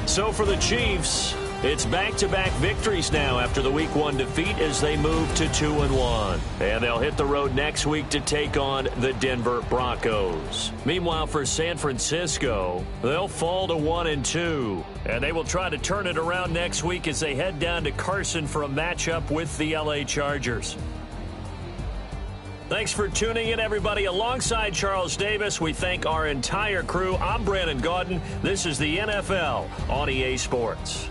So for the Chiefs, it's back-to-back victories now after the Week 1 defeat as they move to 2-1. And they'll hit the road next week to take on the Denver Broncos. Meanwhile, for San Francisco, they'll fall to 1-2. And they will try to turn it around next week as they head down to Carson for a matchup with the LA Chargers. Thanks for tuning in, everybody. Alongside Charles Davis, we thank our entire crew. I'm Brandon Gaudin. This is the NFL on EA Sports.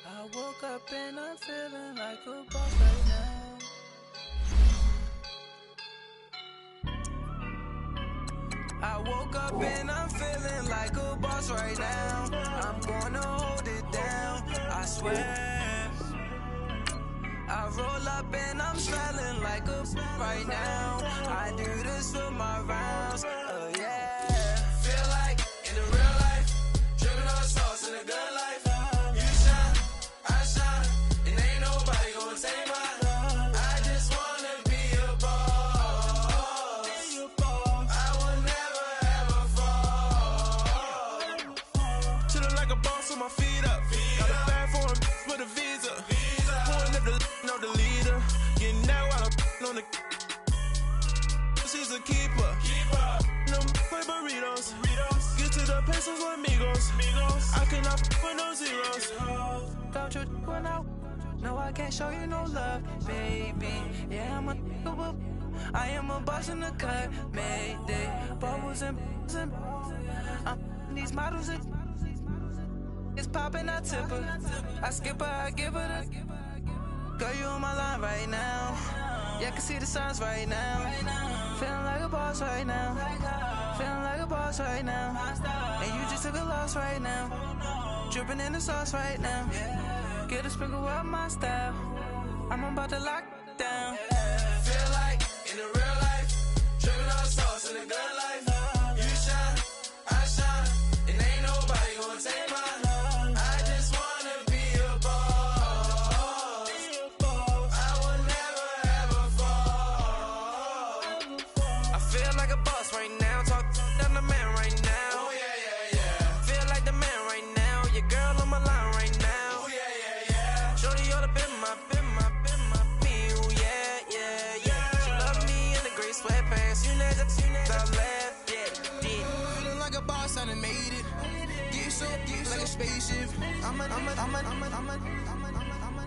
I woke up and I'm feeling like a boss right now. I woke up and I'm feeling like a boss right now. I'm gonna hold it down, I swear. I roll up and I'm smelling like a right now. I do this for my rounds, yeah. Feel like in the real life, dripping on sauce in a good life. My feet up, got a bag for him with a visa. Pulling up the know the leader, getting that while I'm on the. She's a keeper. No play burritos. Get to the pesos with amigos. I cannot with no zeros. Don't you run out? No, I can't show you no love, baby. Yeah, I am a boss in the cut, Mayday. Bubbles and I'm these models are. It's poppin', I tip her. I skip her, I give her the. Girl, you on my line right now. Yeah, I can see the signs right now. Feeling like a boss right now. Feeling like a boss right now. And you just took a loss right now. Dripping in the sauce right now. Get a sprinkle up my style. I'm about to lock down. Feel like in the real life, dripping on sauce in the good life. You shine, I shine, and ain't nobody gonna take my. Spaceship.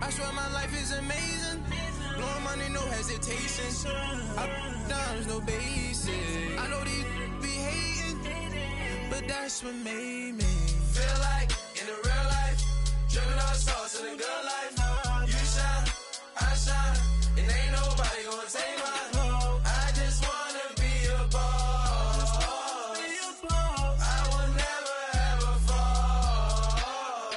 I swear my life is amazing. Blowing money, no hesitation. Up, downs, no basic. I know these be hating, that's what made me feel like in the real life, dripping on sauce in the good life. You shine, I shine, and ain't nobody gonna take my home. I just wanna be a boss. I will never ever fall.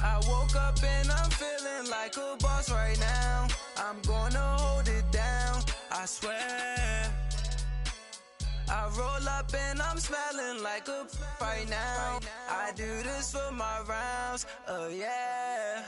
I woke up and I'm feeling like a boss right now. I'm gonna hold it down, I swear. I roll up and I'm smelling like a right now. I do this for my rounds, oh yeah.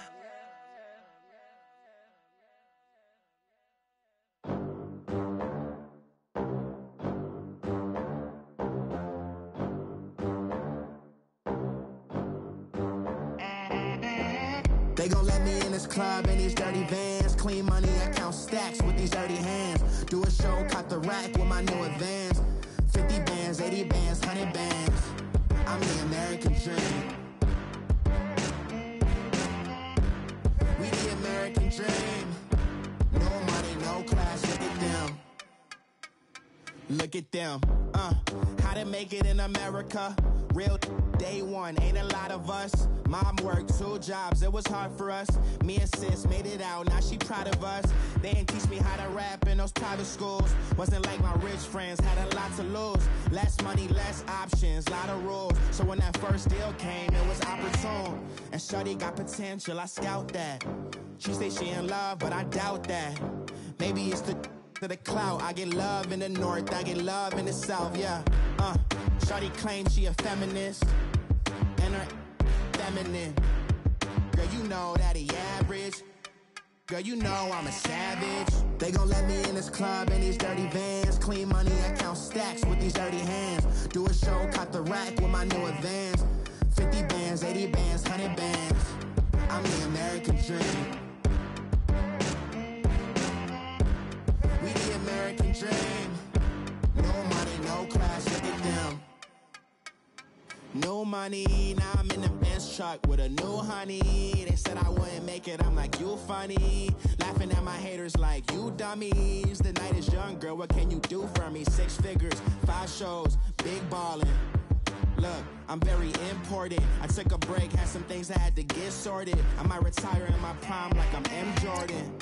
They gon' let me in this club in these dirty vans. Clean money, I count stacks with these dirty hands. Do a show, caught the rack with my new advance. 50 bands, 80 bands, 100 bands. I'm the American dream. We the American dream. No money, no class, look at them. Look at them, how to make it in America. Real day one, ain't a lot of us. Mom worked 2 jobs, it was hard for us. Me and sis made it out, now she proud of us. They didn't teach me how to rap in those private schools. Wasn't like my rich friends, had a lot to lose. Less money, less options, lot of rules. So when that first deal came, it was opportune. And shorty got potential, I scout that. She say she in love, but I doubt that. Maybe it's to the clout. I get love in the north, I get love in the south, yeah. Shorty claims she a feminist, and her feminine. Girl, you know that he average. Girl, you know I'm a savage. They gon' let me in this club in these dirty vans. Clean money, I count stacks with these dirty hands. Do a show, caught the rack with my new advance. 50 bands, 80 bands, 100 bands. I'm the American dream. We the American dream. No money, no class, look at them. No money, now I'm in the Benz truck with a new honey. They said I wouldn't make it, I'm like, you funny. Laughing at my haters like, you dummies. The night is young, girl, what can you do for me? 6 figures, 5 shows, big ballin'. Look, I'm very important. I took a break, had some things I had to get sorted. I might retire in my prime like I'm M. Jordan.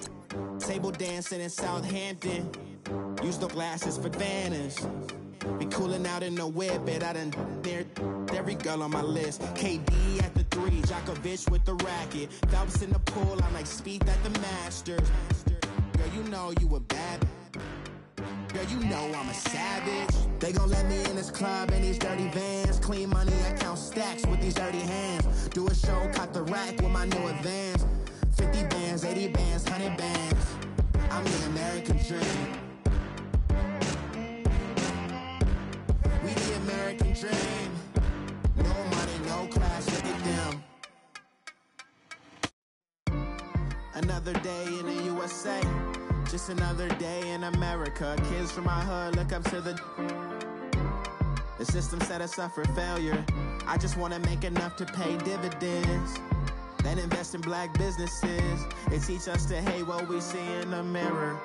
Table dancing in Southampton. Use the glasses for Vannas. Be cooling out in the whip, but I done near every girl on my list. KD at the 3, Djokovic with the racket. Phelps in the pool, I'm like Speed at the Masters. Girl, you know you a bad. Girl, you know I'm a savage. They gon' let me in this club in these dirty vans. Clean money, I count stacks with these dirty hands. Do a show, caught the rack with my new advance. 50 bands, 80 bands, 100 bands. I'm the American dream. We the American dream. No money, no class, look at them. Another day in the USA. Just another day in America. Kids from my hood look up to the system set us up for failure. I just wanna make enough to pay dividends. Then invest in black businesses. They teach us to hate what we see in the mirror,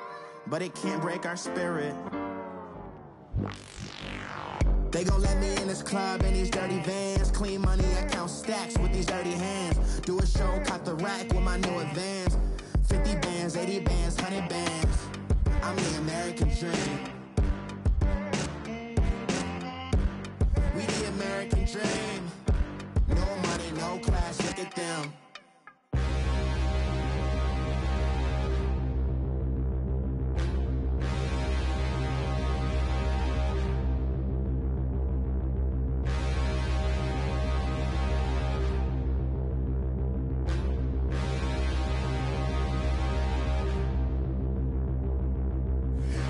but it can't break our spirit. They gon' let me in this club in these dirty vans. Clean money, I count stacks with these dirty hands. Do a show, caught the rack with my new advance. 50 bands, 80 bands, 100 bands. I'm the American dream. We the American dream. No money, no class, look at them.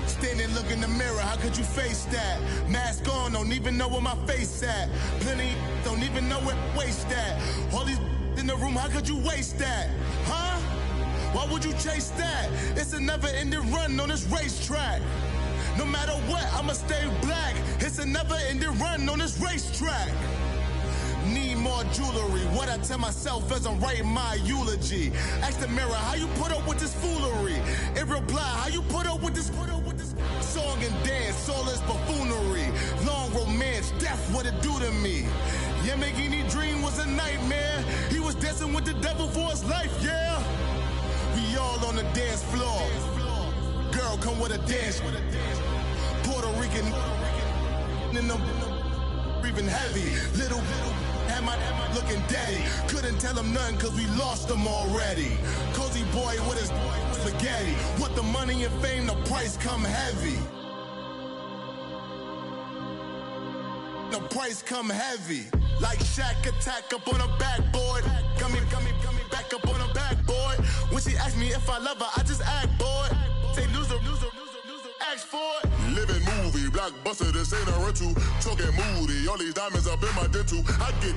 Standing, look in the mirror, how could you face that? Mask on, don't even know where my face at. Plenty, don't even know where waste at. All these in the room, how could you waste that? Huh? Why would you chase that? It's a never-ending run on this racetrack. No matter what, I'ma stay black. It's a never-ending run on this racetrack. Need more jewelry. What I tell myself as I'm writing my eulogy. Ask the mirror, how you put up with this foolery? It reply, how you put up with this song and dance, soulless buffoonery. Long romance, death, what it do to me. Yamagini dream was a nightmare. He was dancing with the devil for his life, yeah. We all on the dance floor. Girl, come with a dance. Puerto Rican in the breathing heavy. Little had my looking daddy. Couldn't tell him nothing cause we lost him already. Cozy boy with his spaghetti. With the money and fame, the price come heavy. The price come heavy. Like Shaq attack up on a backboard. Coming back up on a backboard. When she asked me if I love her, I just act bored. Say loser, ask for it. Living movie, blockbuster, this ain't a rental. Talking moody, all these diamonds up in my dental. I get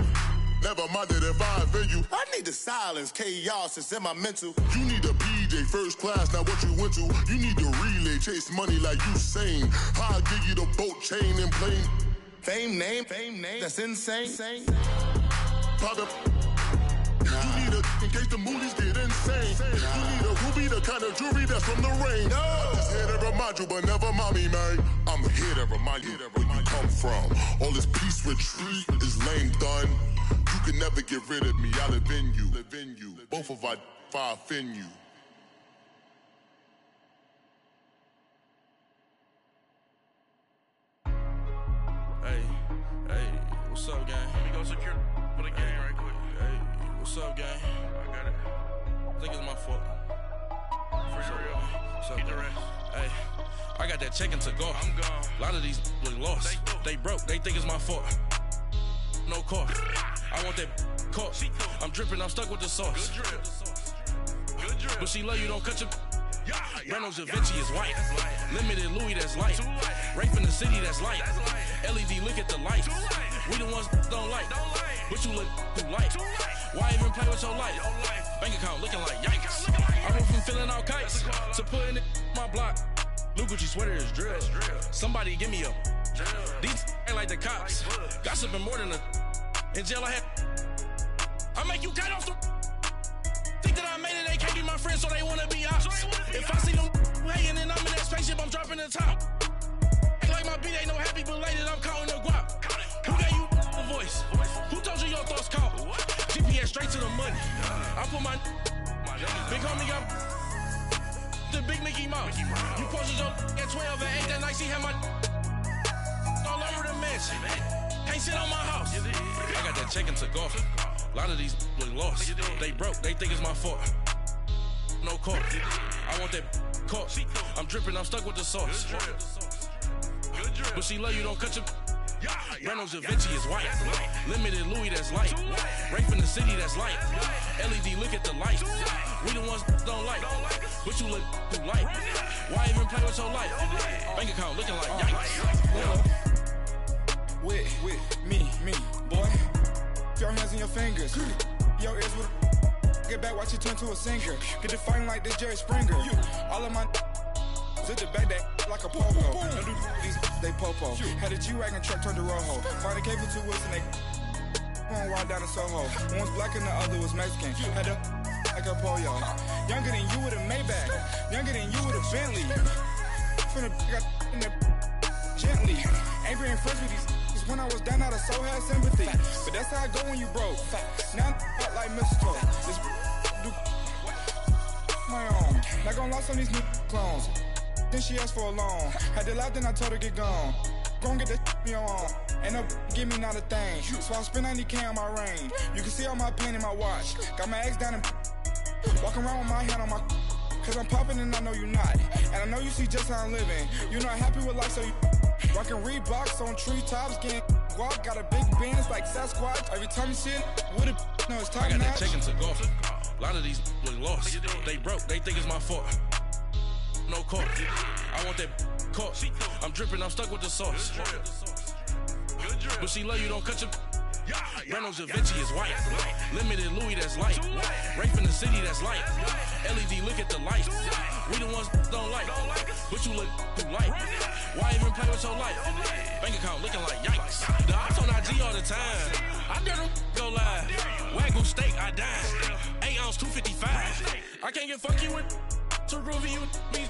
never minded if I offend you. I need the silence, chaos is in my mental. You need a PJ first class, not what you went to. You need the relay, chase money like you sane. I'll give you the boat chain and plane. Fame name, that's insane. Pop up. You need a in case the movies get insane. You need a ruby, the kind of jewelry that's from the rain. I'm just here to remind you, but never mommy, man. I'm here to remind you where you come from. All this peace retreat is lame done. You can never get rid of me. I live in you. Both of our offend you. Hey, what's up, gang? Let me go secure for the game right quick. Hey, what's up, gang? I got it. I think it's my fault. For real. What's up, the rest. Hey, I got that chicken to go. I'm gone. A lot of these look lost. They broke. They think it's my fault. No cost. I want that caught. I'm dripping. I'm stuck with the sauce. Good drip. But she love you. Don't cut your. Reynolds Da Vinci is white. Limited Louis, that's light. Rape in the city, that's light. LED, look at the light. We the ones don't like. But you look too light. Why even play with your life? Bank account looking like yikes. I went from filling out kites to putting it in my block. New Gucci sweater is drill. Somebody give me a. These ain't like the cops. Gossiping more than a. In jail I had. I make you cut off the. Think that I made it, they can't be my friends, so they wanna be ops. If I see them hating and I'm in that spaceship, I'm dropping the top. Ain't like my beat ain't no happy belated, I'm counting the guap. Who gave you a voice? Who told you your thoughts count? GPS straight to the money. I put my big homie got the big Mickey Mouse. You posted your at 12 and 8 that night, she had my all over the mansion. Can't sit on my house. I got that chicken to go. A lot of these look lost. They broke, they think it's my fault. No cost. I want that caught. I'm dripping, I'm stuck with the sauce. But she love you, don't cut your. Reynolds Da Vinci is white. Limited Louis, that's light. Rape in the city, that's light. LED, look at the light. We the ones don't like. But you look too light. Why even play with your life? Bank account looking like yikes. With me, boy. Your hands and your fingers. Your ears with get back, watch it turn to a singer. Get the fighting like this Jerry Springer. All of my zip the back that like a pogo. Don't do these, they popo. Had a G-Wagon truck turned to Rojo. Find a cable 2 wheels and they going wild down in Soho. One was black and the other was Mexican. Had a like a pollo. Younger than you with a Maybach. Younger than you with a Bentley. From the got in the gently. Ain't being friends with these. When I was down, I so had sympathy. But that's how I go when you broke. Now I'm like mistletoe. This do my own. Not gonna lost on these new clones. Then she asked for a loan. Had to laugh, then I told her get gone. Gon' get that me on. Ain't no give me not a thing. So I spend 90K on my range. You can see all my pain in my watch. Got my ex down and walking around with my hand on my. Cause I'm popping and I know you not. And I know you see just how I'm living. You're not happy with life, so you. Rockin' Reeboks on treetops, getting guap, got a big bands like Sasquatch. Every time you see it, with it, no, it's top notch. I got that chicken to go. A lot of these look lost. They broke, they think it's my fault. No cost. I want that caught. I'm dripping, I'm stuck with the sauce. But she love you, don't cut your. Reynolds Da Vinci is white. Limited Louis, that's light. Rape in the city, that's light. LED, look at the light. We the ones don't like. But you look too light. Why even play with your life? Bank account looking like yikes. The ops on IG all the time. I dare them go live. Wagyu steak, I dine. 8 ounce, 255. I can't get funky with too groovy, you me.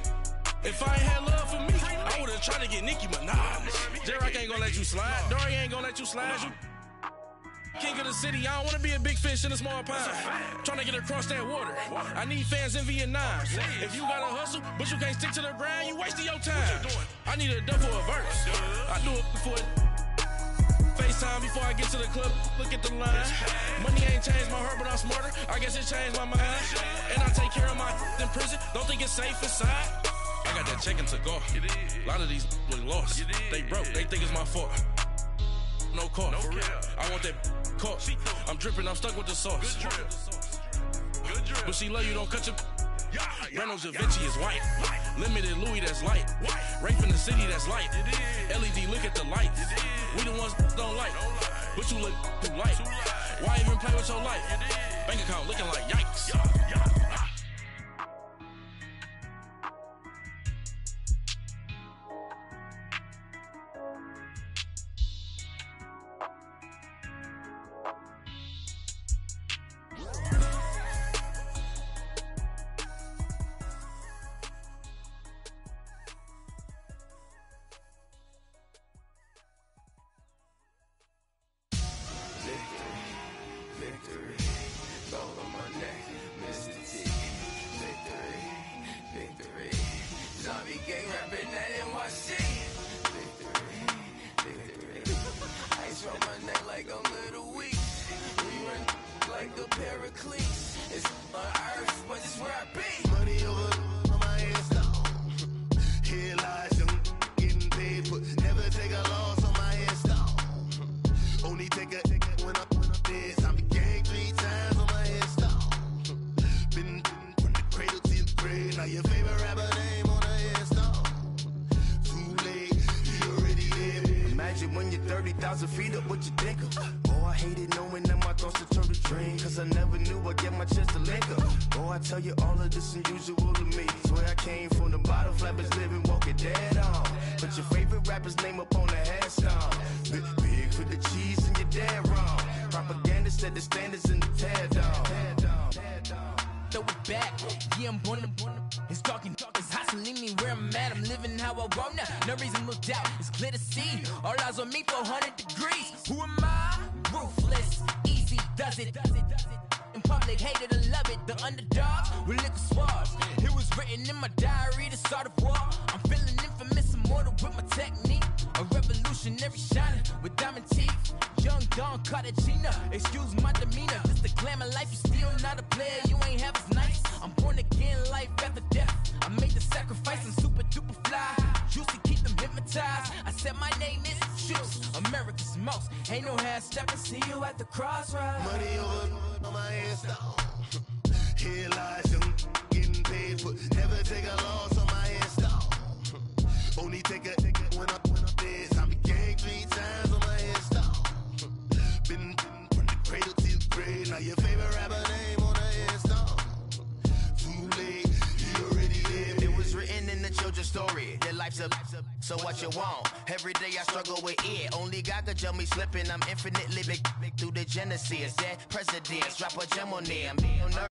If I ain't had love for me, I would've tried to get Nicki Minaj. J-Rock ain't gonna let you slide. Dory ain't gonna let you slide. You king of the city, I don't wanna be a big fish in a small pond. Trying to get across that water. I need fans in Vietnam. If you gotta hustle, but you can't stick to the grind, you wasting your time. I need a double a verse. I do it before FaceTime before I get to the club. Look at the line. Money ain't changed my heart, but I'm smarter. I guess it changed my mind. And I take care of my in prison. Don't think it's safe inside. I got that check-in to go. A lot of these look lost. They broke. They think it's my fault. No call, for real. I want that caught. I'm dripping, I'm stuck with the sauce. Good drip. But she love you, don't cut your. Reynolds Da Vinci is white. Limited Louis, that's light. Rape in the city, that's light. LED, look at the lights. We the ones don't like. But you look too light. Why even play with your life? Bank account looking like yikes. So what you want? Every day I struggle with it. Only God could tell me slipping. I'm infinitely big through the Genesis. Dead presidents, drop a gem on them.